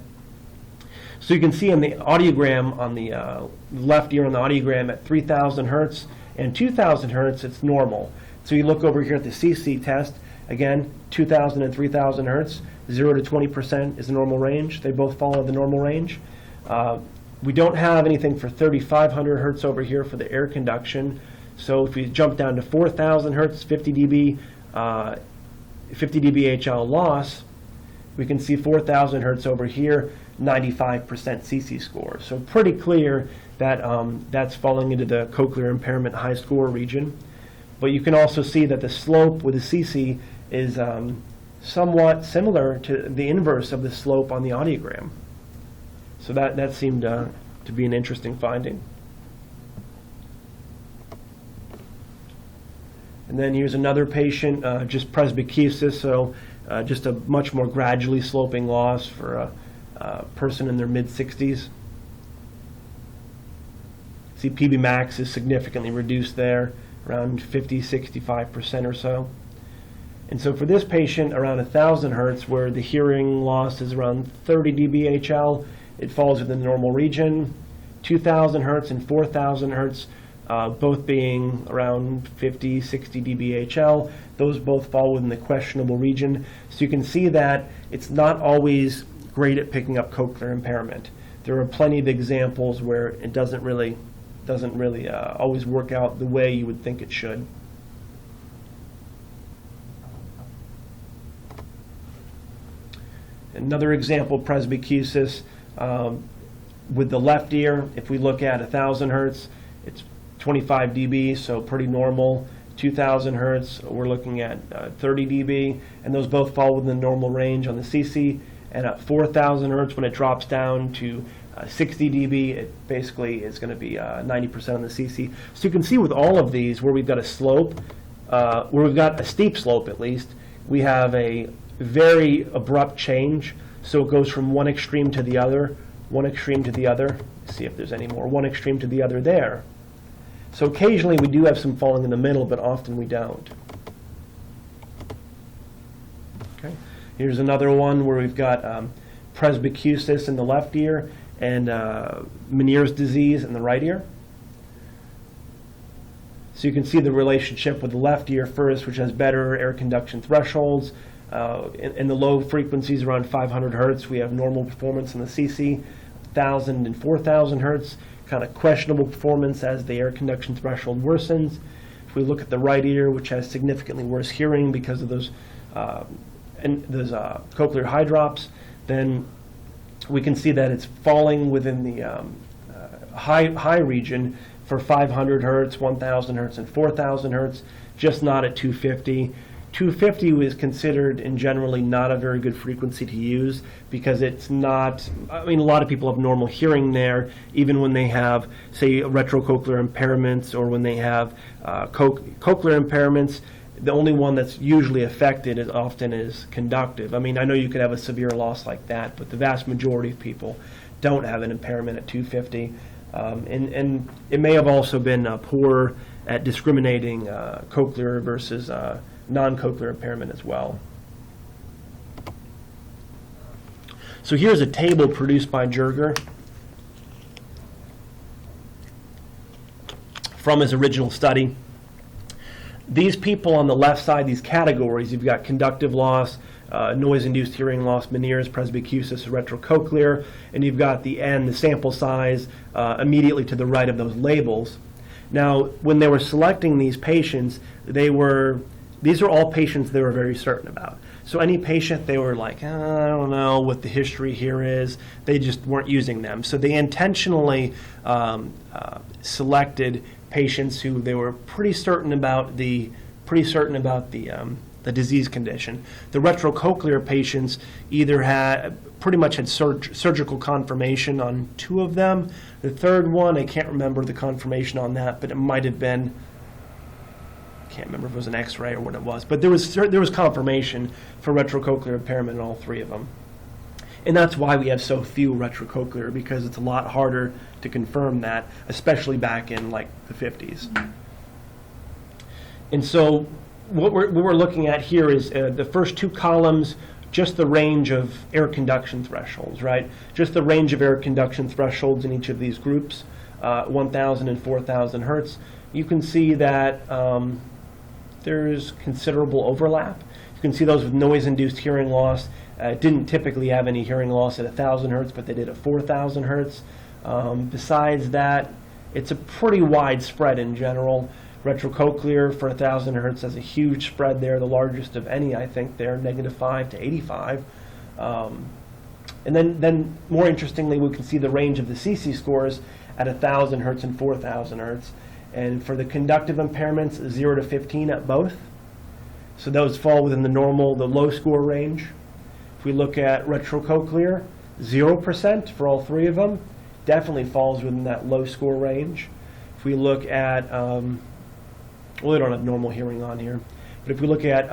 So you can see in the audiogram on the left ear on the audiogram at 3,000 hertz and 2,000 hertz, it's normal. So you look over here at the SISI test, again, 2,000 and 3,000 hertz, 0 to 20% is the normal range. They both follow the normal range. We don't have anything for 3,500 hertz over here for the air conduction. So if we jump down to 4,000 hertz, 50 dBHL loss, we can see 4,000 hertz over here, 95% SISI score. So pretty clear that that's falling into the cochlear impairment high score region. But you can also see that the slope with the SISI is somewhat similar to the inverse of the slope on the audiogram. So that seemed to be an interesting finding. And then here's another patient, just presbycusis, so just a much more gradually sloping loss for a person in their mid-60s. See, PB max is significantly reduced there, around 50-65% or so. And so for this patient, around 1,000 hertz, where the hearing loss is around 30 dBHL, it falls within the normal region. 2,000 hertz and 4,000 hertz, both being around 50-60 dBHL. Those both fall within the questionable region. So you can see that it's not always great at picking up cochlear impairment. There are plenty of examples where it doesn't really always work out the way you would think it should. Another example, presbycusis with the left ear. If we look at 1,000 hertz, it's 25 dB, so pretty normal. 2,000 hertz, we're looking at 30 dB, and those both fall within the normal range on the SISI. And at 4,000 hertz, when it drops down to 60 dB, it basically is going to be 90% on the SISI. So you can see with all of these, where we've got a slope, where we've got a steep slope at least, we have a very abrupt change. So it goes from one extreme to the other, one extreme to the other. Let's see if there's any more. One extreme to the other there. So occasionally we do have some falling in the middle, but often we don't. Okay. Here's another one where we've got presbycusis in the left ear and Meniere's disease in the right ear. So you can see the relationship with the left ear first, which has better air conduction thresholds. In the low frequencies around 500 hertz, we have normal performance in the SISI. 1,000 and 4,000 hertz, kind of questionable performance as the air conduction threshold worsens. If we look at the right ear, which has significantly worse hearing because of those cochlear hydrops, then we can see that it's falling within the high region for 500 hertz, 1,000 hertz, and 4,000 hertz, just not at 250. 250 is considered in generally not a very good frequency to use because it's not, I mean, a lot of people have normal hearing there, even when they have, say, retrocochlear impairments or when they have cochlear impairments. The only one that's usually affected is often is conductive. I mean, I know you could have a severe loss like that, but the vast majority of people don't have an impairment at 250. And it may have also been poor at discriminating cochlear versus non-cochlear impairment as well. So here's a table produced by Jirga from his original study. These people on the left side, these categories, you've got conductive loss, noise-induced hearing loss, Meniere's, presbycusis, retrocochlear, and you've got the N, the sample size, immediately to the right of those labels. Now, when they were selecting these patients, these are all patients they were very certain about. So any patient they were like, I don't know what the history here is, they just weren't using them. So they intentionally selected patients who they were pretty certain about the disease condition. The retrocochlear patients either pretty much had surgical confirmation on 2 of them. The third one, I can't remember the confirmation on that, but it might have been, can't remember if it was an X-ray or what it was, but there was confirmation for retrocochlear impairment in all 3 of them. And that's why we have so few retrocochlear, because it's a lot harder to confirm that, especially back in like the 50s. And so what we're looking at here is the first 2 columns, just the range of air conduction thresholds, right? Just the range of air conduction thresholds in each of these groups, 1,000 and 4,000 hertz. You can see that there's considerable overlap. You can see those with noise-induced hearing loss didn't typically have any hearing loss at 1,000 hertz, but they did at 4,000 hertz. Besides that, it's a pretty wide spread in general. Retrocochlear for 1,000 hertz has a huge spread there, the largest of any, I think, there, -5 to 85. And then more interestingly, we can see the range of the SISI scores at 1,000 hertz and 4,000 hertz. And for the conductive impairments, 0 to 15 at both. So those fall within the low score range. If we look at retrocochlear, 0% for all 3 of them, definitely falls within that low score range. If we look at, well, we don't have normal hearing on here, but if we look at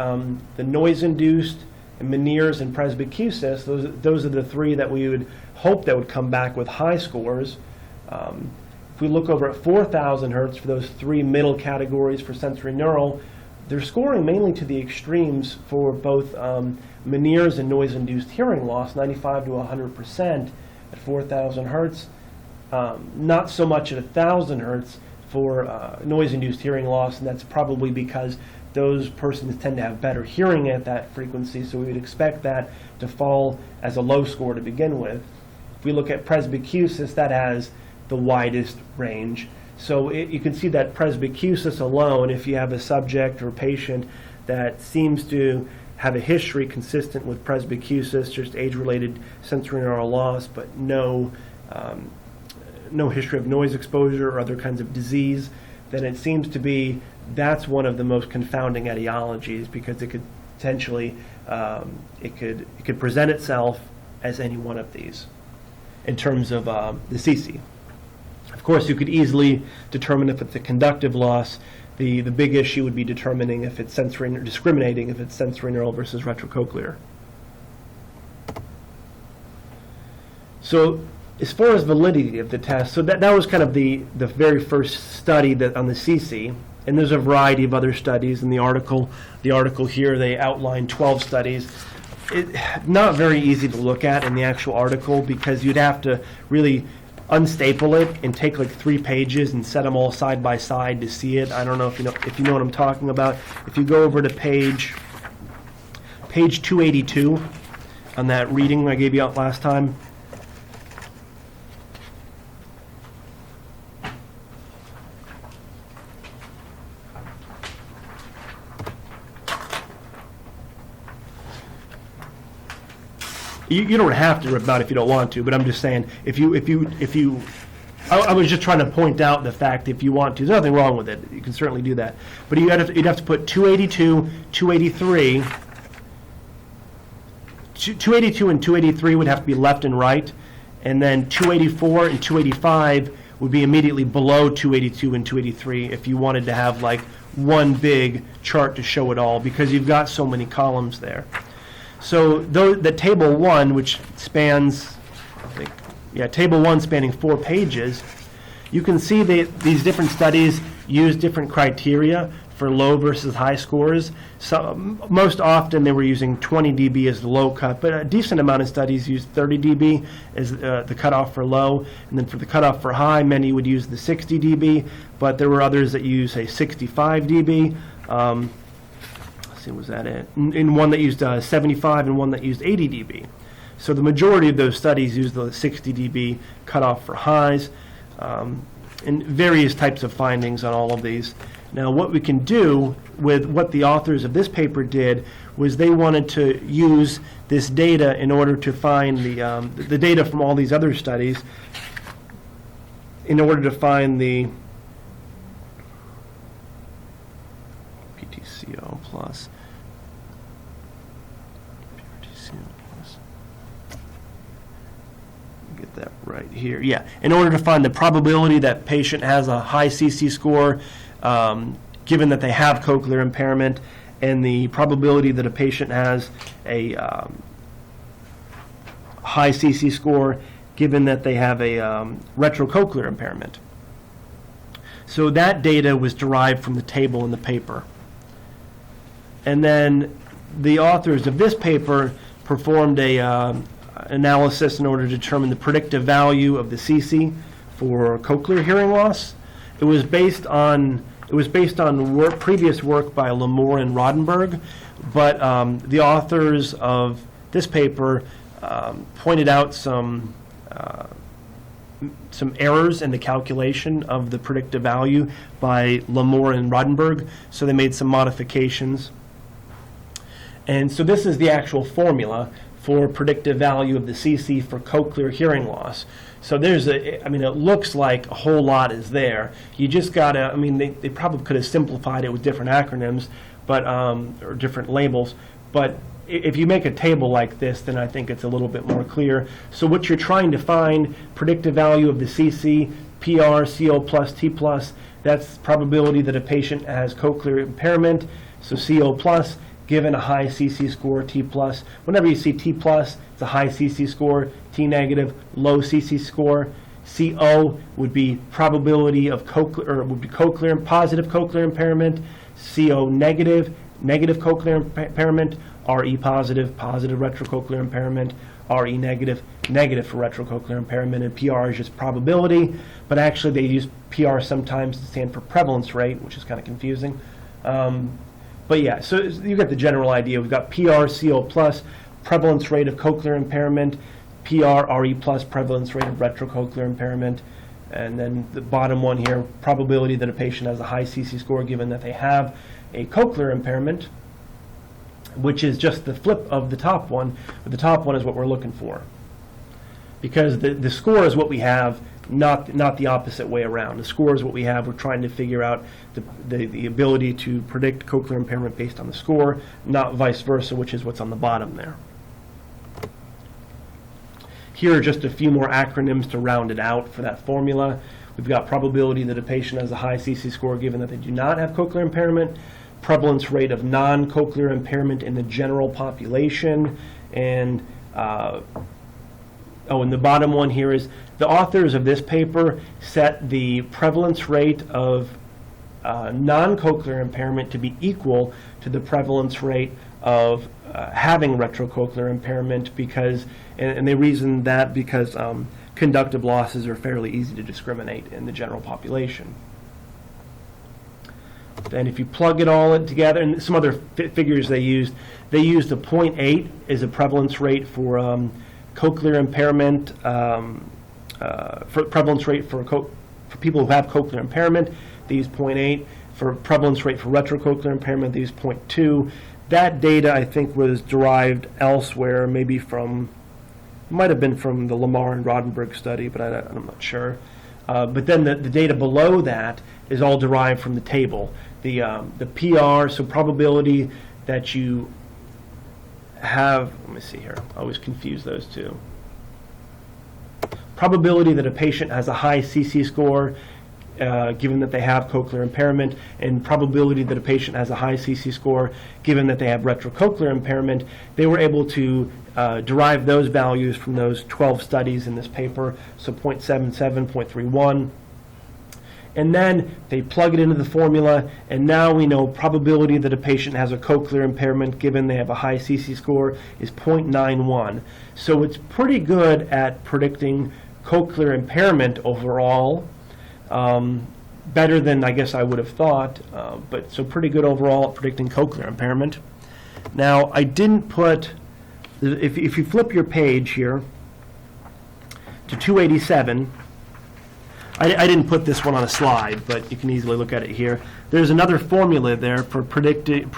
the noise-induced and Meniere's and presbycusis, those are the 3 that we would hope that would come back with high scores. If we look over at 4,000 hertz for those 3 middle categories for sensory neural, they're scoring mainly to the extremes for both Meniere's and noise-induced hearing loss, 95 to 100% at 4,000 hertz. Not so much at 1,000 hertz for noise-induced hearing loss, and that's probably because those persons tend to have better hearing at that frequency, so we would expect that to fall as a low score to begin with. If we look at presbycusis, that has the widest range. So you can see that presbycusis alone, if you have a subject or patient that seems to have a history consistent with presbycusis, just age-related sensory neural loss, but no history of noise exposure or other kinds of disease, then it seems to be that's one of the most confounding etiologies, because it could potentially it could present itself as any one of these in terms of the SISI. Of course, you could easily determine if it's a conductive loss. The big issue would be determining if it's discriminating if it's sensory neural versus retrocochlear. So as far as validity of the test, so that was kind of the very first study that on the SISI, and there's a variety of other studies in the article. The article here, they outline 12 studies. Not very easy to look at in the actual article, because you'd have to really unstaple it and take like 3 pages and set them all side by side to see it. I don't know if you know what I'm talking about. If you go over to page 282 on that reading I gave you out last time, you don't have to rip out if you don't want to, but I'm just saying, if you I was just trying to point out the fact, if you want to, there's nothing wrong with it, you can certainly do that. But you'd have to put 282, 283, 282 and 283 would have to be left and right, and then 284 and 285 would be immediately below 282 and 283 if you wanted to have like one big chart to show it all, because you've got so many columns there. So the table 1, which spans, I think, table 1 spanning 4 pages, you can see that these different studies use different criteria for low versus high scores. So most often they were using 20 dB as the low cut, but a decent amount of studies use 30 dB as the cutoff for low, and then for the cutoff for high, many would use the 60 dB, but there were others that use a 65 dB. Let's see, was that it? And one that used 75 and one that used 80 dB. So the majority of those studies use the 60 dB cutoff for highs, and various types of findings on all of these. Now, what we can do with what the authors of this paper did was they wanted to use this data in order to find the data from all these other studies in order to find the PTCO plus. Get that right here. Yeah, in order to find the probability that patient has a high CC score, given that they have cochlear impairment, and the probability that a patient has a high CC score, given that they have a retrocochlear impairment. So that data was derived from the table in the paper. And then the authors of this paper performed a analysis in order to determine the predictive value of the CC for cochlear hearing loss. It was based on previous work by Lamore and Rodenberg, but the authors of this paper pointed out some errors in the calculation of the predictive value by Lamore and Rodenberg, so they made some modifications. And so this is the actual formula for predictive value of the CC for cochlear hearing loss. So it looks like a whole lot is there. You just gotta, they probably could have simplified it with different acronyms, but, or different labels, but if you make a table like this, then I think it's a little bit more clear. So what you're trying to find, predictive value of the CC, PR, CO plus, T plus, that's probability that a patient has cochlear impairment, so CO plus, given a high CC score, T plus. Whenever you see T plus, it's a high CC score, T negative, low CC score. CO would be probability of cochlear, positive cochlear impairment. CO negative, negative cochlear impairment. RE positive, positive retrocochlear impairment. RE negative, negative for retrocochlear impairment. And PR is just probability, but actually they use PR sometimes to stand for prevalence rate, which is kind of confusing. But yeah, so you get the general idea. We've got PR, CO plus, prevalence rate of cochlear impairment, PR, RE plus, prevalence rate of retrocochlear impairment, and then the bottom one here, probability that a patient has a high CC score given that they have a cochlear impairment, which is just the flip of the top one, but the top one is what we're looking for. Because the score is what we have, not the opposite way around. The score is what we have. We're trying to figure out the ability to predict cochlear impairment based on the score, not vice versa, which is what's on the bottom there. Here are just a few more acronyms to round it out for that formula. We've got probability that a patient has a high CC score given that they do not have cochlear impairment, prevalence rate of non-cochlear impairment in the general population, and and the bottom one here is the authors of this paper set the prevalence rate of non-cochlear impairment to be equal to the prevalence rate of having retrocochlear impairment because, and they reasoned that because conductive losses are fairly easy to discriminate in the general population. And if you plug it all together, and some other figures they used a 0.8 as a prevalence rate for cochlear impairment, for prevalence rate for people who have cochlear impairment, they use 0.8. For prevalence rate for retrocochlear impairment, they use 0.2. That data, I think, was derived elsewhere, maybe might have been from the Lamar and Rodenberg study, but I'm not sure. But then the data below that is all derived from the table. The PR, so probability that you have, let me see here, I always confuse those two. Probability that a patient has a high CC score, given that they have cochlear impairment, and probability that a patient has a high CC score, given that they have retrocochlear impairment. They were able to derive those values from those 12 studies in this paper, so 0.77, 0.31. And then they plug it into the formula, and now we know probability that a patient has a cochlear impairment, given they have a high CC score, is 0.91. So it's pretty good at predicting cochlear impairment overall. Better than I guess I would have thought, but so pretty good overall at predicting cochlear impairment. Now, I didn't put, if you flip your page here to 287, I didn't put this one on a slide, but you can easily look at it here. There's another formula there for predicting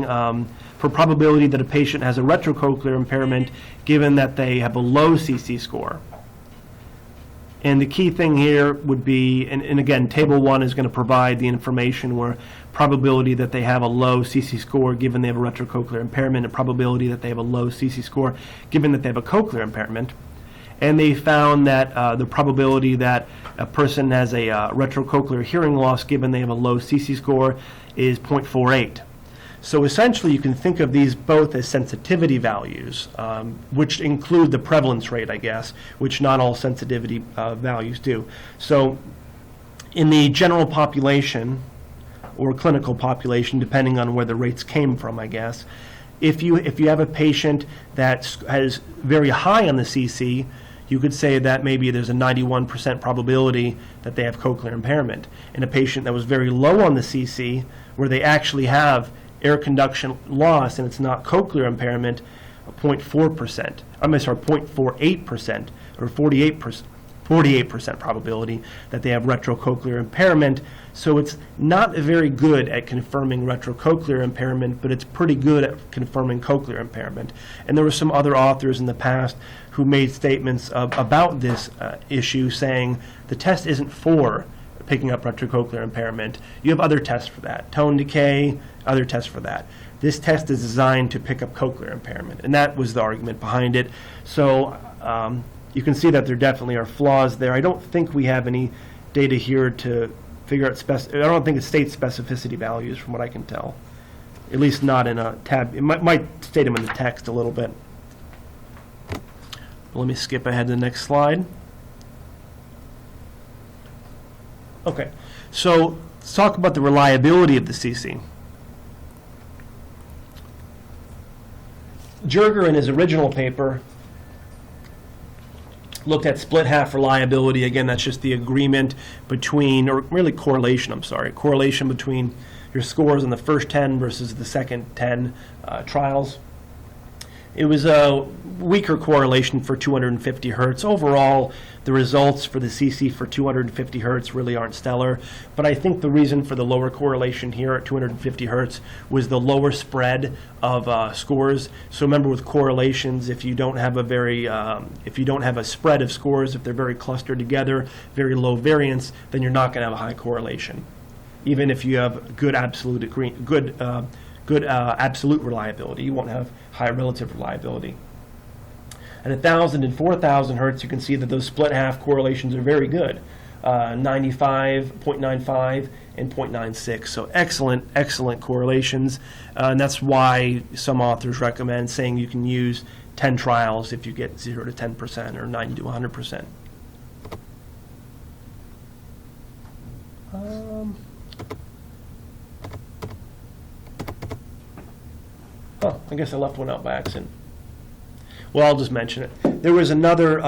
for probability that a patient has a retrocochlear impairment, given that they have a low CC score. And the key thing here would be, and again, Table 1 is going to provide the information where probability that they have a low CC score given they have a retrocochlear impairment, and probability that they have a low CC score given that they have a cochlear impairment. And they found that the probability that a person has a retrocochlear hearing loss given they have a low CC score is 0.48. So essentially, you can think of these both as sensitivity values, which include the prevalence rate, I guess, which not all sensitivity values do. So in the general population, or clinical population, depending on where the rates came from, I guess, if you have a patient that has very high on the CC, you could say that maybe there's a 91% probability that they have cochlear impairment. In a patient that was very low on the CC, where they actually have air conduction loss and it's not cochlear impairment, 0.4%. I'm sorry, 0.48% or 48% probability that they have retrocochlear impairment. So it's not very good at confirming retrocochlear impairment, but it's pretty good at confirming cochlear impairment. And there were some other authors in the past who made statements about this issue, saying the test isn't for picking up retrocochlear impairment. You have other tests for that. Tone decay, other tests for that. This test is designed to pick up cochlear impairment, and that was the argument behind it. So you can see that there definitely are flaws there. I don't think we have any data here to figure out I don't think it states specificity values from what I can tell. At least not in a tab. It might state them in the text a little bit. Let me skip ahead to the next slide. Okay, so let's talk about the reliability of the CC. Jirga, in his original paper, looked at split half reliability. Again, that's just the agreement between, or really correlation between your scores in the first 10 versus the second 10 trials. It was a weaker correlation for 250 hertz. Overall, the results for the CC for 250 hertz really aren't stellar, but I think the reason for the lower correlation here at 250 hertz was the lower spread of scores. So remember, with correlations, if you don't have a spread of scores, if they're very clustered together, very low variance, then you're not going to have a high correlation, even if you have good absolute absolute reliability. You won't have high relative reliability. At 1,000 and 4,000 hertz, you can see that those split half correlations are very good, 95, 0.95, and 0.96. So excellent correlations, and that's why some authors recommend saying you can use 10 trials if you get 0 to 10% or 90 to 100%. Oh, I guess I left one out by accident. Well, I'll just mention it. There was another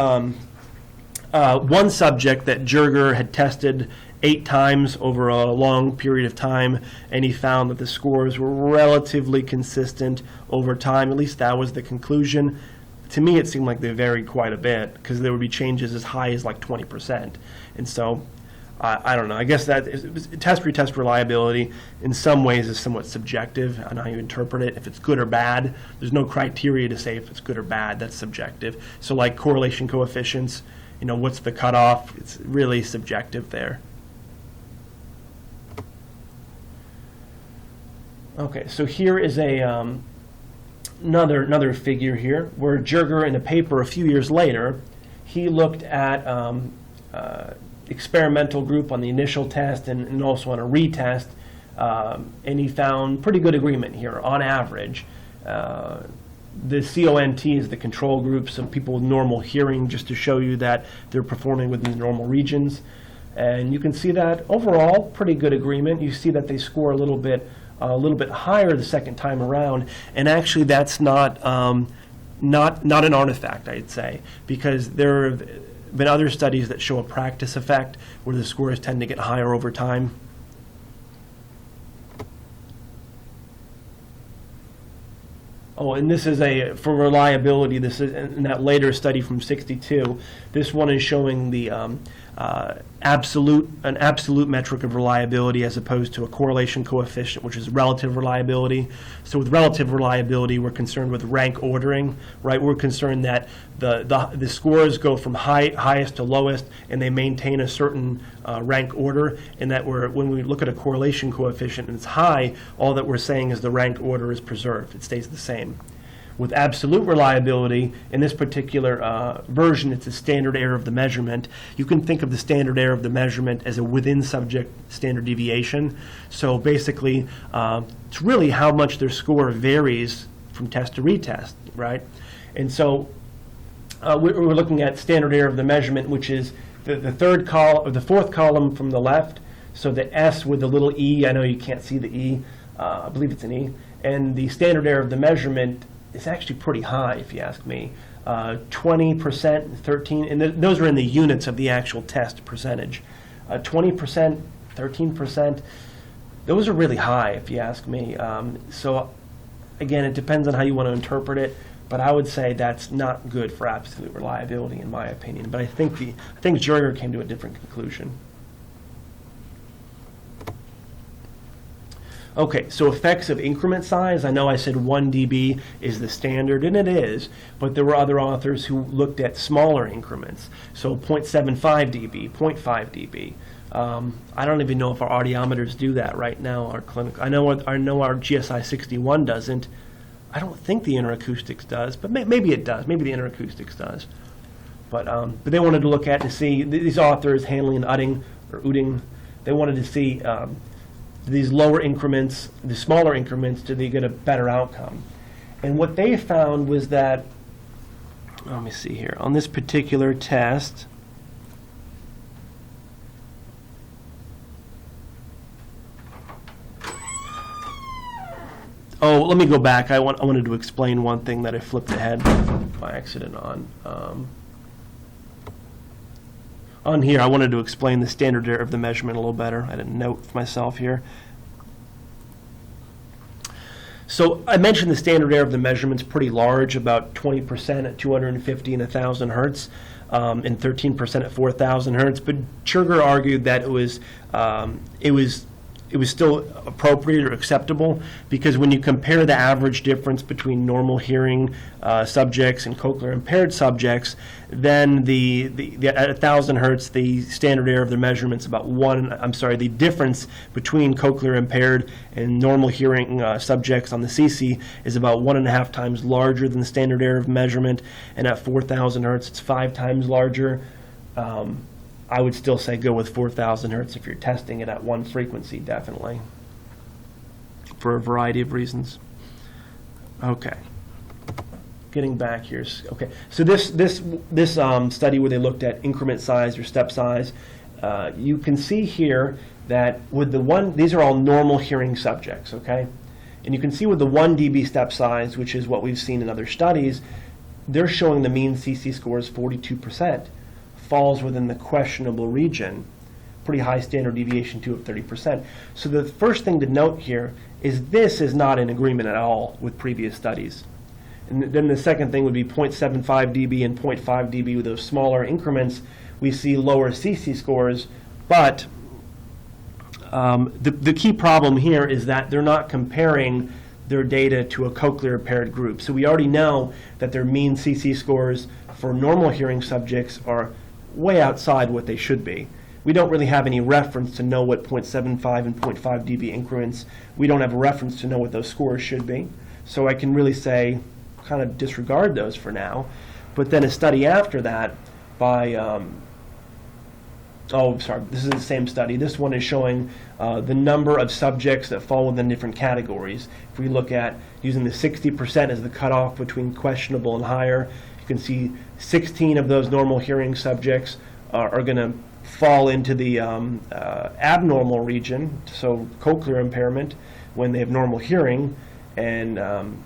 one subject that Jirga had tested 8 times over a long period of time, and he found that the scores were relatively consistent over time. At least that was the conclusion. To me, it seemed like they varied quite a bit, because there would be changes as high as like 20%. And so, I don't know. I guess that test-retest reliability in some ways is somewhat subjective on how you interpret it. If it's good or bad, there's no criteria to say if it's good or bad. That's subjective. So like correlation coefficients, what's the cutoff? It's really subjective there. Okay, so here is another figure here, where Jirga, in a paper a few years later, he looked at experimental group on the initial test and also on a retest, and he found pretty good agreement here on average. The CONT is the control group, so people with normal hearing, just to show you that they're performing within the normal regions. And you can see that overall, pretty good agreement. You see that they score a little bit higher the second time around, and actually that's not an artifact, I'd say, because there have been other studies that show a practice effect where the scores tend to get higher over time. Oh, and this is for reliability, this is in that later study from 62. This one is showing the an absolute metric of reliability as opposed to a correlation coefficient, which is relative reliability. So with relative reliability, we're concerned with rank ordering, right? We're concerned that the scores go from highest to lowest, and they maintain a certain rank order, and that when we look at a correlation coefficient and it's high, all that we're saying is the rank order is preserved. It stays the same. With absolute reliability, in this particular version, it's a standard error of the measurement. You can think of the standard error of the measurement as a within subject standard deviation. So basically, it's really how much their score varies from test to retest, right? And so we're looking at standard error of the measurement, which is the third column or the fourth column from the left. So the S with the little e, I know you can't see the e, I believe it's an e, and the standard error of the measurement is actually pretty high, if you ask me. 20%, 13, and those are in the units of the actual test percentage. 20%, 13%, those are really high, if you ask me. So again, it depends on how you want to interpret it, but I would say that's not good for absolute reliability, in my opinion. But I think Jirga came to a different conclusion. Okay, so effects of increment size. I know I said 1 dB is the standard, and it is, but there were other authors who looked at smaller increments. So 0.75 dB, 0.5 dB. I don't even know if our audiometers do that right now, our clinical. I know our GSI 61 doesn't. I don't think the interacoustics does, but maybe it does. Maybe the interacoustics does. But they wanted to look at to see, these authors, Hanley and Uding, they wanted to see these lower increments, the smaller increments, do they get a better outcome? And what they found was that, let me see here, on this particular test, oh, let me go back. I wanted to explain one thing that I flipped ahead by accident on. On here, I wanted to explain the standard error of the measurement a little better. I didn't note for myself here. So I mentioned the standard error of the measurement's pretty large, about 20% at 250 and 1,000 hertz, and 13% at 4,000 hertz. But Jirga argued that it was still appropriate or acceptable, because when you compare the average difference between normal hearing subjects and cochlear impaired subjects, then at 1,000 hertz, the standard error of the measurement's about the difference between cochlear impaired and normal hearing subjects on the SISI is about 1.5 times larger than the standard error of measurement, and at 4,000 hertz, it's 5 times larger. I would still say go with 4,000 hertz if you're testing it at one frequency, definitely, for a variety of reasons. Okay, getting back here. Okay, so this study where they looked at increment size or step size, you can see here that with these are all normal hearing subjects, okay? And you can see with the 1 dB step size, which is what we've seen in other studies, they're showing the mean CC score is 42%. Falls within the questionable region, pretty high standard deviation too of 30%. So the first thing to note here is this is not in agreement at all with previous studies. And then the second thing would be 0.75 dB and 0.5 dB with those smaller increments. We see lower CC scores, but the key problem here is that they're not comparing their data to a cochlear impaired group. So we already know that their mean CC scores for normal hearing subjects are way outside what they should be. We don't really have any reference to know what 0.75 and 0.5 dB increments, we don't have a reference to know what those scores should be. So I can really say, kind of disregard those for now. But then a study after that by, this is the same study. This one is showing the number of subjects that fall within different categories. If we look at using the 60% as the cutoff between questionable and higher, you can see 16 of those normal hearing subjects are going to fall into the abnormal region, so cochlear impairment, when they have normal hearing. And I'm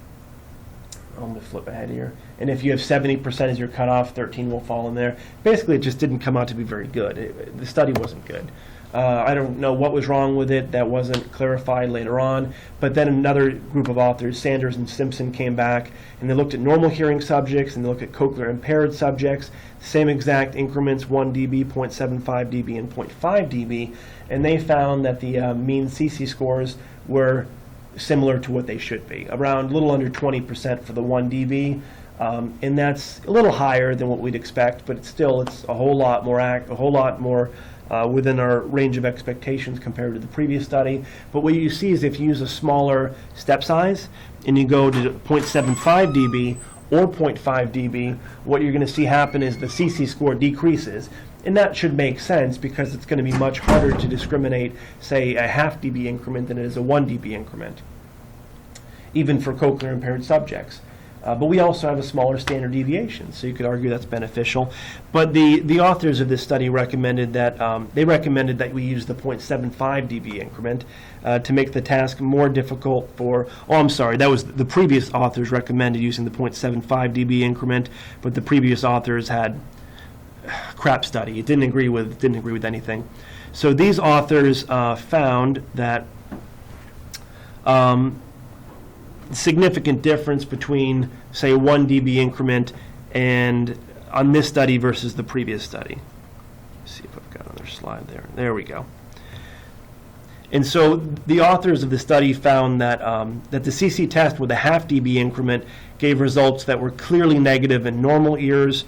going to flip ahead here. And if you have 70% as your cutoff, 13 will fall in there. Basically, it just didn't come out to be very good. The study wasn't good. I don't know what was wrong with it. That wasn't clarified later on. But then another group of authors, Sanders and Simpson, came back, and they looked at normal hearing subjects, and they looked at cochlear impaired subjects, same exact increments, 1 dB, 0.75 dB, and 0.5 dB, and they found that the mean SISI scores were similar to what they should be, around a little under 20% for the 1 dB, and that's a little higher than what we'd expect, but it's a whole lot more within our range of expectations compared to the previous study. But what you see is if you use a smaller step size and you go to 0.75 dB or 0.5 dB, what you're going to see happen is the SISI score decreases. And that should make sense because it's going to be much harder to discriminate, say, a half dB increment than it is a 1 dB increment, even for cochlear impaired subjects. But we also have a smaller standard deviation, so you could argue that's beneficial. But the authors of this study recommended that we use the 0.75 dB increment to make the task more difficult for. That was the previous authors recommended using the 0.75 dB increment, but the previous authors had crap study. It didn't agree with anything. So these authors found that significant difference between, say, 1 dB increment and on this study versus the previous study. Let's see if I've got another slide there. There we go. And so the authors of the study found that that the SISI test with a half dB increment gave results that were clearly negative in normal ears,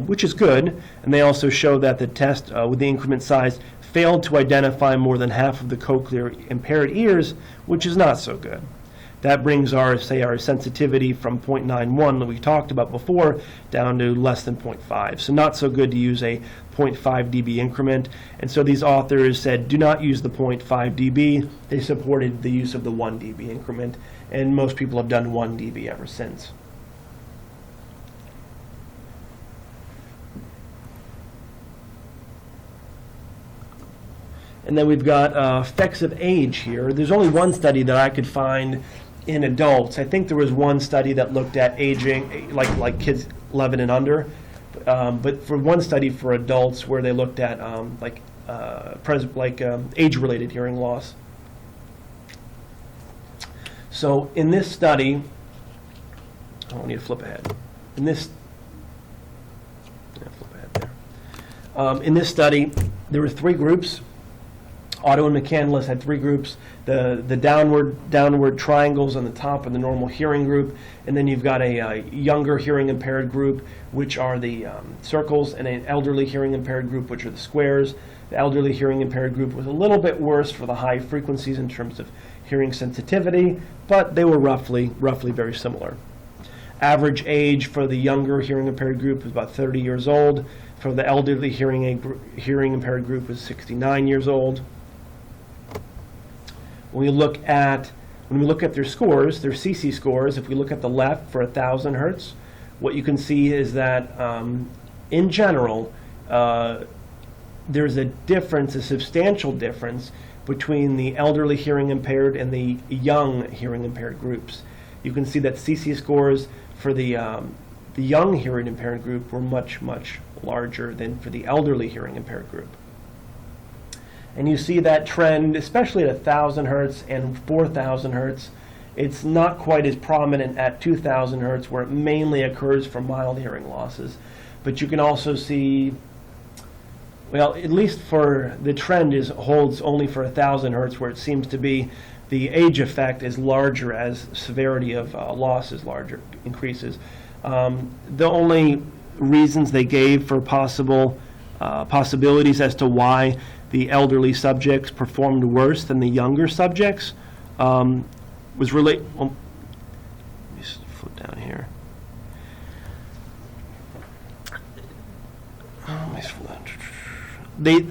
which is good. And they also show that the test with the increment size failed to identify more than half of the cochlear impaired ears, which is not so good. That brings our sensitivity from 0.91 that we talked about before down to less than 0.5. So not so good to use a 0.5 dB increment. And so these authors said do not use the 0.5 dB. They supported the use of the 1 dB increment. And most people have done 1 dB ever since. And then we've got effects of age here. There's only one study that I could find in adults. I think there was one study that looked at aging, like kids 11 and under, but for one study for adults where they looked at age-related hearing loss. So in this study, I need to flip ahead. In this study, there were 3 groups. Auto and McCandless had 3 groups, the downward triangles on the top of the normal hearing group, and then you've got a younger hearing impaired group, which are the circles, and an elderly hearing impaired group, which are the squares. The elderly hearing impaired group was a little bit worse for the high frequencies in terms of hearing sensitivity, but they were roughly very similar. Average age for the younger hearing impaired group was about 30 years old. For the elderly hearing impaired group was 69 years old. When we look at their scores, their SISI scores, if we look at the left for 1,000 hertz, what you can see is that in general, there's a substantial difference between the elderly hearing impaired and the young hearing impaired groups. You can see that SISI scores for the young hearing impaired group were much larger than for the elderly hearing impaired group. And you see that trend, especially at 1,000 hertz and 4,000 hertz. It's not quite as prominent at 2,000 hertz, where it mainly occurs from mild hearing losses. But you can also see, well, at least for the trend holds only for 1,000 hertz, where it seems to be the age effect is larger as severity of loss is larger, increases. The only reasons they gave for possible possibilities as to why the elderly subjects performed worse than the younger subjects was relate. Well, let me just flip down here.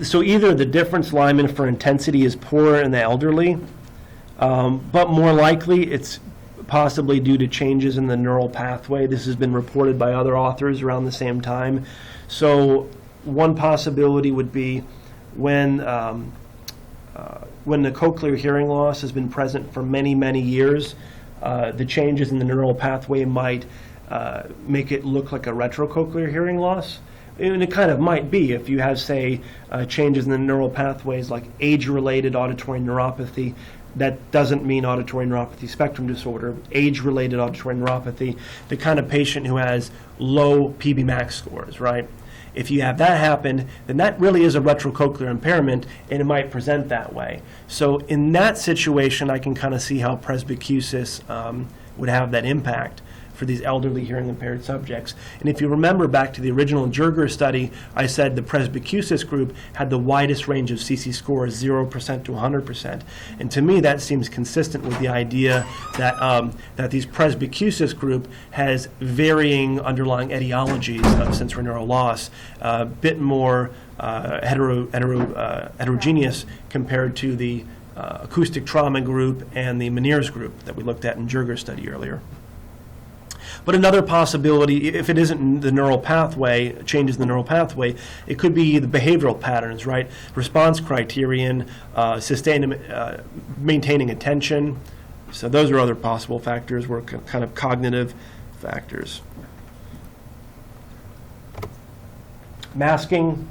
So either the difference Lyman for intensity is poorer in the elderly, but more likely it's possibly due to changes in the neural pathway. This has been reported by other authors around the same time. So one possibility would be when the cochlear hearing loss has been present for many, many years, the changes in the neural pathway might make it look like a retrocochlear hearing loss. And it kind of might be if you have, say, changes in the neural pathways like age-related auditory neuropathy. That doesn't mean auditory neuropathy spectrum disorder. Age-related auditory neuropathy, the kind of patient who has low PBMax scores, right? If you have that happen, then that really is a retrocochlear impairment, and it might present that way. So in that situation, I can kind of see how presbycusis would have that impact for these elderly hearing impaired subjects. And if you remember back to the original Jirga study, I said the presbycusis group had the widest range of SISI scores, 0% to 100%. And to me, that seems consistent with the idea that that these presbycusis group has varying underlying etiologies of sensorineural loss, a bit more heterogeneous compared to the acoustic trauma group and the Meniere's group that we looked at in Jirga's study earlier. But another possibility, if it isn't the neural pathway, changes in the neural pathway, it could be the behavioral patterns, right? Response criterion, maintaining attention. So those are other possible factors, were kind of cognitive factors. Masking,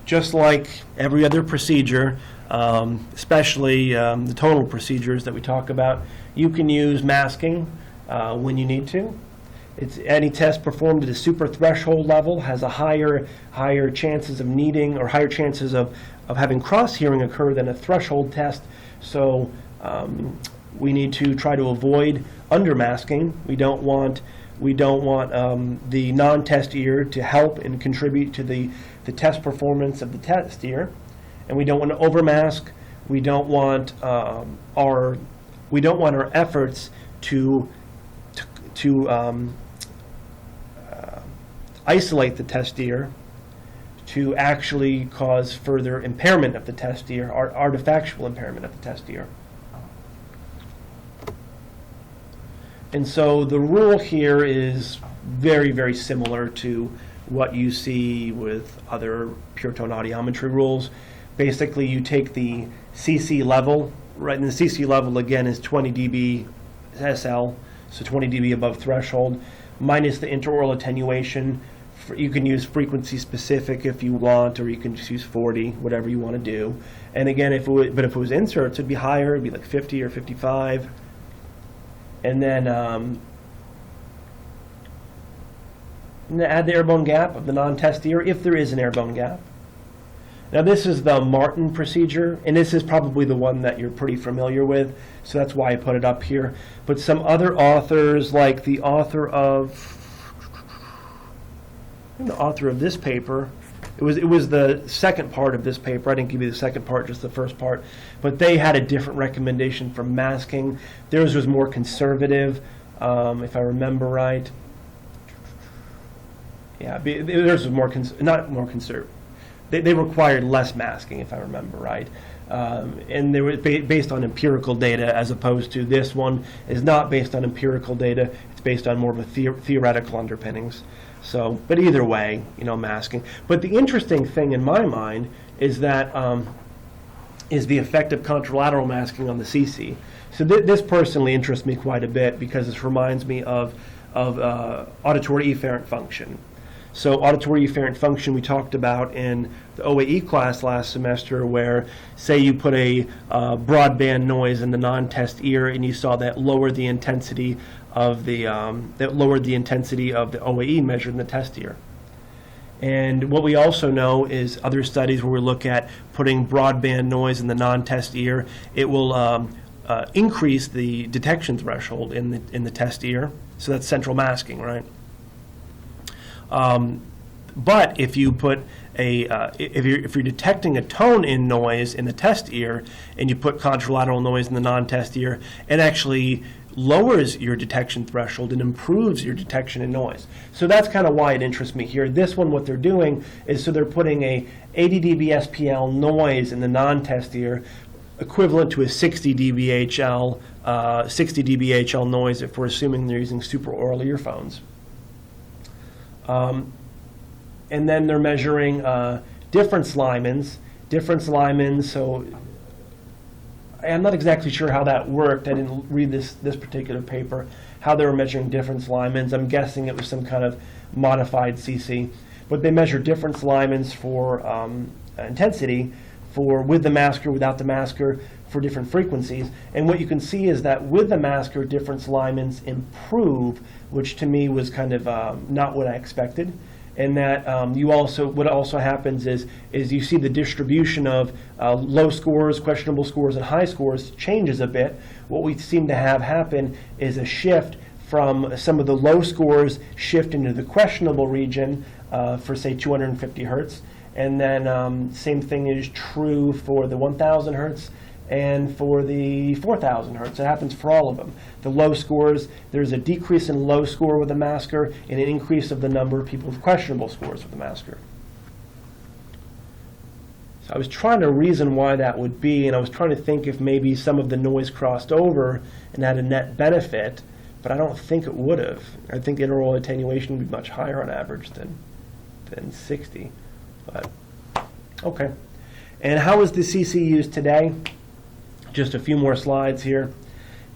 just like every other procedure, especially the tonal procedures that we talk about, you can use masking when you need to. It's any test performed at a super threshold level has a higher chances of needing, or higher chances of having cross hearing occur than a threshold test. So we need to try to avoid undermasking. We don't want the non-test ear to help and contribute to the test performance of the test ear, and we don't want to overmask. We don't want our efforts to isolate the test ear to actually cause further impairment of the test ear, or artifactual impairment of the test ear. And so the rule here is very, very similar to what you see with other pure tone audiometry rules. Basically, you take the CC level, right, and the CC level again is 20 dB SL, so 20 dB above threshold, minus the interoral attenuation. You can use frequency specific if you want, or you can just use 40, whatever you want to do. And again, if it was inserts, it'd be higher. It'd be like 50 or 55. And then add the airbone gap of the non-test ear, if there is an airbone gap. Now this is the Martin procedure, and this is probably the one that you're pretty familiar with, so that's why I put it up here. But some other authors, like the author of this paper, it was the second part of this paper. I didn't give you the second part, just the first part. But they had a different recommendation for masking. Theirs was more conservative, if I remember right. Yeah, theirs was not more conservative. They required less masking, if I remember right. And they were based on empirical data, as opposed to this one is not based on empirical data. It's based on more of a theoretical underpinnings. So, but either way, masking. But the interesting thing in my mind is that is the effect of contralateral masking on the CC. So this personally interests me quite a bit, because this reminds me of auditory efferent function. So auditory efferent function we talked about in the OAE class last semester, where say you put a broadband noise in the non-test ear and you saw that lowered the intensity of the OAE measured in the test ear. And what we also know is other studies where we look at putting broadband noise in the non-test ear, it will increase the detection threshold in the test ear. So that's central masking, right? But if you put if you're detecting a tone in noise in the test ear, and you put contralateral noise in the non-test ear, it actually lowers your detection threshold and improves your detection in noise. So that's kind of why it interests me here. This one, what they're doing is, so they're putting a 80 dB SPL noise in the non-test ear, equivalent to a 60 dB HL noise if we're assuming they're using supraoral earphones. And then they're measuring difference Lymans. So I'm not exactly sure how that worked. I didn't read this particular paper, how they were measuring difference Lymans. I'm guessing it was some kind of modified SISI. But they measure difference Lymans for intensity, for with the masker, without the masker, for different frequencies. And what you can see is that with the masker, difference Lymans improve, which to me was kind of not what I expected. And that what also happens is you see the distribution of low scores, questionable scores, and high scores changes a bit. What we seem to have happen is a shift from some of the low scores shift into the questionable region for, say, 250 hertz. And then same thing is true for the 1000 hertz and for the 4000 hertz. It happens for all of them. The low scores, there's a decrease in low score with the masker and an increase of the number of people with questionable scores with the masker. So I was trying to reason why that would be, and I was trying to think if maybe some of the noise crossed over and had a net benefit, but I don't think it would have. I think inaural attenuation would be much higher on average than 60. But okay. And how is the CC used today? Just a few more slides here.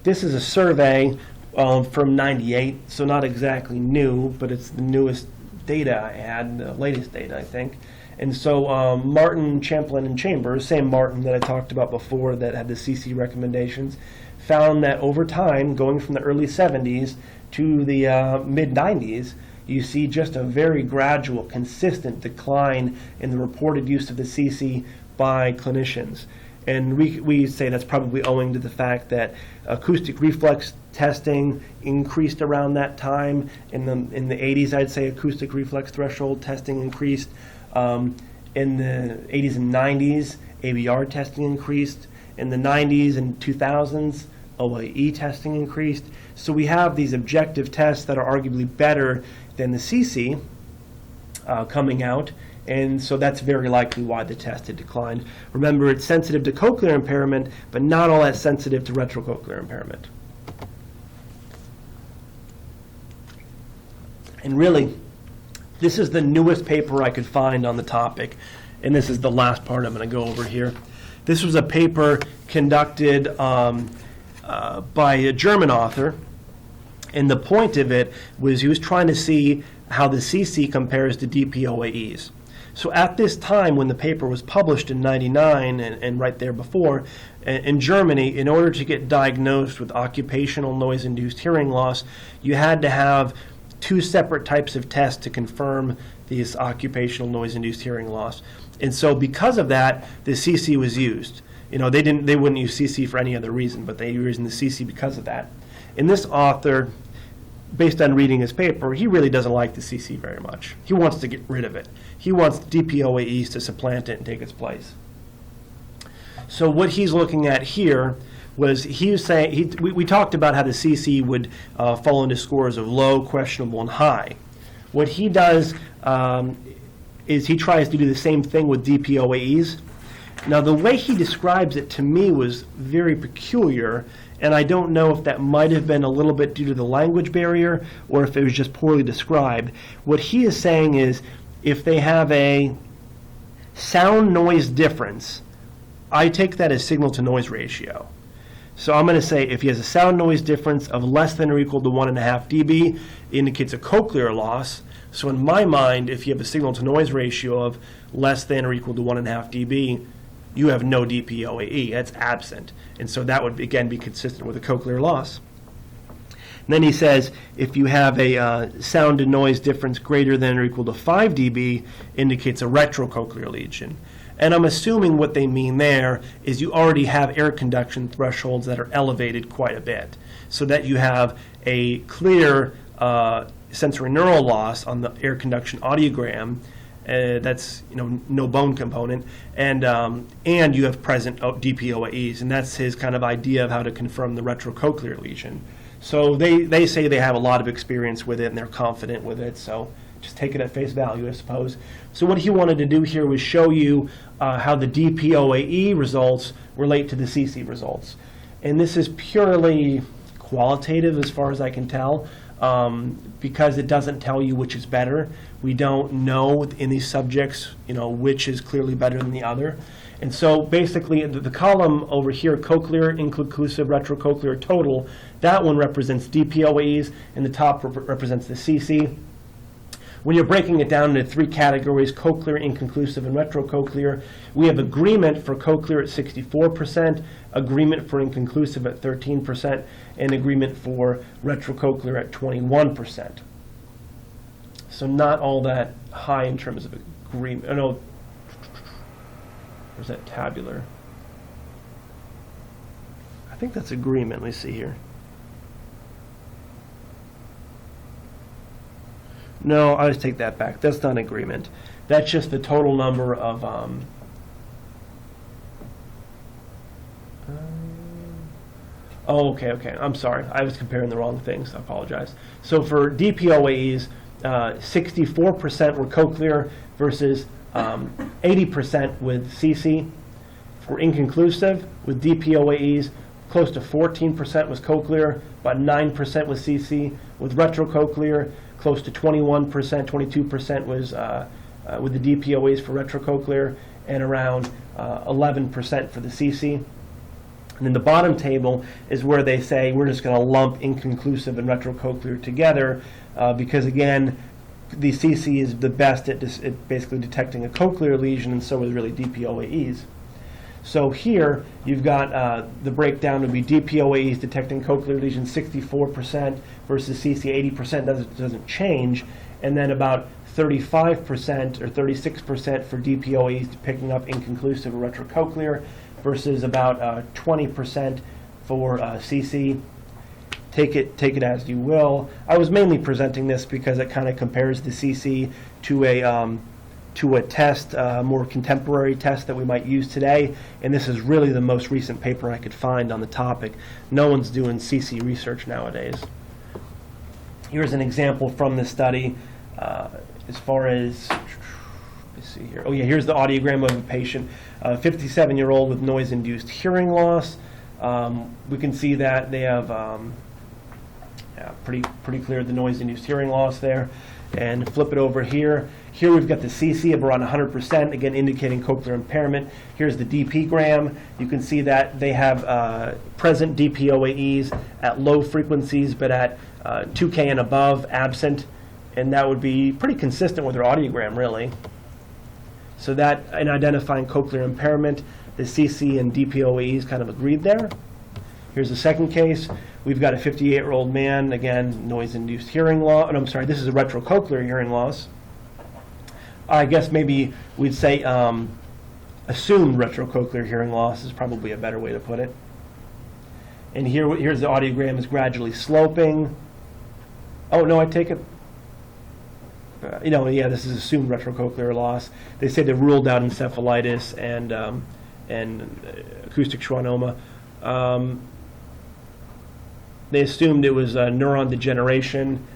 This is a survey from '98, so not exactly new, but it's the newest data I had, the latest data, I think. And so Martin, Champlin, and Chambers, same Martin that I talked about before that had the CC recommendations, found that over time, going from the early 70s to the mid-90s, you see just a very gradual, consistent decline in the reported use of the CC by clinicians. And we say that's probably owing to the fact that acoustic reflex testing increased around that time. In the 80s, I'd say acoustic reflex threshold testing increased. In the 80s and 90s, ABR testing increased. In the 90s and 2000s, OIE testing increased. So we have these objective tests that are arguably better than the CC coming out. And so that's very likely why the test had declined. Remember, it's sensitive to cochlear impairment, but not all that sensitive to retrocochlear impairment. And really, this is the newest paper I could find on the topic, and this is the last part I'm going to go over here. This was a paper conducted by a German author, and the point of it was he was trying to see how the CC compares to DPOAEs. So at this time, when the paper was published in '99 and right there before, in Germany, in order to get diagnosed with occupational noise-induced hearing loss, you had to have two separate types of tests to confirm this occupational noise-induced hearing loss. And so because of that, the CC was used. You know, they wouldn't use CC for any other reason, but they were using the CC because of that. And this author, based on reading his paper, he really doesn't like the CC very much. He wants to get rid of it. He wants DPOAEs to supplant it and take its place. So what he's looking at here was he was saying, we talked about how the CC would fall into scores of low, questionable, and high. What he does is he tries to do the same thing with DPOAEs. Now, the way he describes it to me was very peculiar, and I don't know if that might have been a little bit due to the language barrier or if it was just poorly described. What he is saying is if they have a sound-noise difference, I take that as signal-to-noise ratio. So I'm going to say if he has a sound-noise difference of less than or equal to 1.5 dB, it indicates a cochlear loss. So in my mind, if you have a signal-to-noise ratio of less than or equal to 1.5 dB, you have no DPOAE. That's absent. And so that would, again, be consistent with a cochlear loss. And then he says if you have a sound to noise difference greater than or equal to 5 dB, indicates a retrocochlear lesion. And I'm assuming what they mean there is you already have air conduction thresholds that are elevated quite a bit, so that you have a clear sensory neural loss on the air conduction audiogram. That's no bone component, and you have present DPOAEs, and that's his kind of idea of how to confirm the retrocochlear lesion. So they say they have a lot of experience with it and they're confident with it. So just take it at face value, I suppose. So what he wanted to do here was show you how the DPOAE results relate to the SISI results, and this is purely qualitative as far as I can tell. Because it doesn't tell you which is better. We don't know in these subjects, which is clearly better than the other. And so basically the column over here, cochlear, inconclusive, retrocochlear, total, that one represents DPOAEs, and the top represents the SISI. When you're breaking it down into 3 categories, cochlear, inconclusive, and retrocochlear, we have agreement for cochlear at 64%, agreement for inconclusive at 13%, and agreement for retrocochlear at 21%. So not all that high in terms of agreement. Oh, no. Where's that tabular? I think that's agreement. Let me see here. No, I'll just take that back. That's not agreement. That's just the total number of oh, okay. I'm sorry. I was comparing the wrong things. I apologize. So for DPOAEs, 64% were cochlear versus 80% with SISI. For inconclusive, with DPOAEs, close to 14% was cochlear, about 9% was SISI. With retrocochlear, close to 21%, 22% was with the DPOAs for retrocochlear, and around 11% for the SISI. And then the bottom table is where they say we're just going to lump inconclusive and retrocochlear together because, again, the SISI is the best at basically detecting a cochlear lesion, and so is really DPOAEs. So here you've got the breakdown would be DPOAEs detecting cochlear lesions 64% versus SISI 80%, doesn't change, and then about 35% or 36% for DPOAEs picking up inconclusive or retrocochlear versus about 20% for SISI. Take it as you will. I was mainly presenting this because it kind of compares the SISI to a test, a more contemporary test that we might use today, and this is really the most recent paper I could find on the topic. No one's doing SISI research nowadays. Here's an example from the study as far as, let's see here. Oh yeah, here's the audiogram of a patient, 57-year-old with noise-induced hearing loss. We can see that they have pretty clear the noise-induced hearing loss there. And flip it over here. Here we've got the SISI of around 100%, again indicating cochlear impairment. Here's the DP-gram. You can see that they have present DPOAEs at low frequencies, but at 2K and above, absent. And that would be pretty consistent with their audiogram, really. So that, in identifying cochlear impairment, the SISI and DPOAEs kind of agreed there. Here's the second case. We've got a 58-year-old man, again, noise-induced hearing loss. I'm sorry, this is a retrocochlear hearing loss. I guess maybe we'd say assumed retrocochlear hearing loss is probably a better way to put it. And here's the audiogram is gradually sloping. Oh, no, I take it. This is assumed retrocochlear loss. They say they ruled out encephalitis and acoustic schwannoma. They assumed it was neuron degeneration,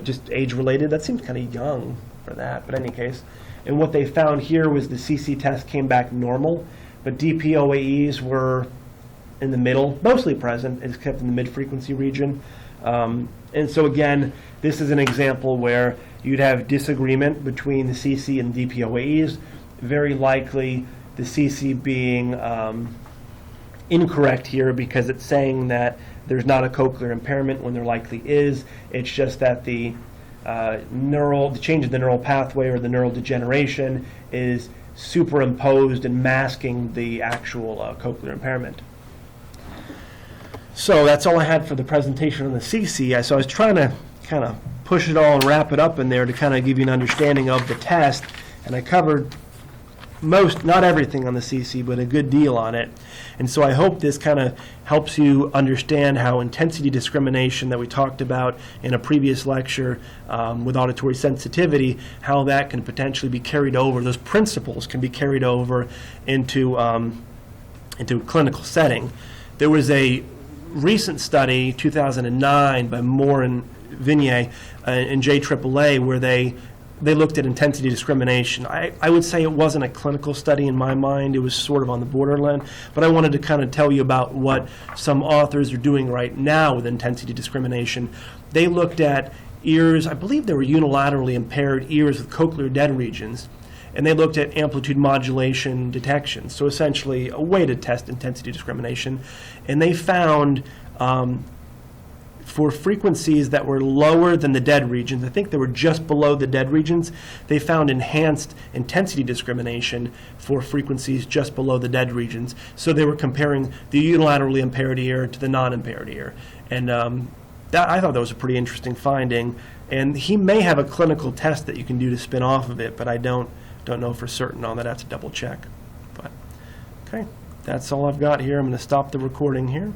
just age-related. That seems kind of young for that, but in any case. And what they found here was the CC test came back normal, but DPOAEs were in the middle, mostly present, except in the mid-frequency region. And so again, this is an example where you'd have disagreement between the CC and DPOAEs, very likely the CC being incorrect here because it's saying that there's not a cochlear impairment when there likely is. It's just that the change in the neural pathway or the neural degeneration is superimposed and masking the actual cochlear impairment. So that's all I had for the presentation on the CC. So I was trying to kind of push it all and wrap it up in there to kind of give you an understanding of the test, and I covered not everything on the CC, but a good deal on it. And so I hope this kind of helps you understand how intensity discrimination that we talked about in a previous lecture with auditory sensitivity, how that can potentially be carried over, those principles can be carried over into a clinical setting. There was a recent study, 2009, by Moore and Vignier and JAAA, where they looked at intensity discrimination. I would say it wasn't a clinical study in my mind. It was sort of on the borderline. But I wanted to kind of tell you about what some authors are doing right now with intensity discrimination. They looked at ears, I believe they were unilaterally impaired ears with cochlear dead regions, and they looked at amplitude modulation detection, so essentially a way to test intensity discrimination. And they found for frequencies that were lower than the dead regions, I think they were just below the dead regions, they found enhanced intensity discrimination for frequencies just below the dead regions. So they were comparing the unilaterally impaired ear to the non-impaired ear. And I thought that was a pretty interesting finding. And he may have a clinical test that you can do to spin off of it, but I don't know for certain on that. I have to double check. But okay, that's all I've got here. I'm going to stop the recording here.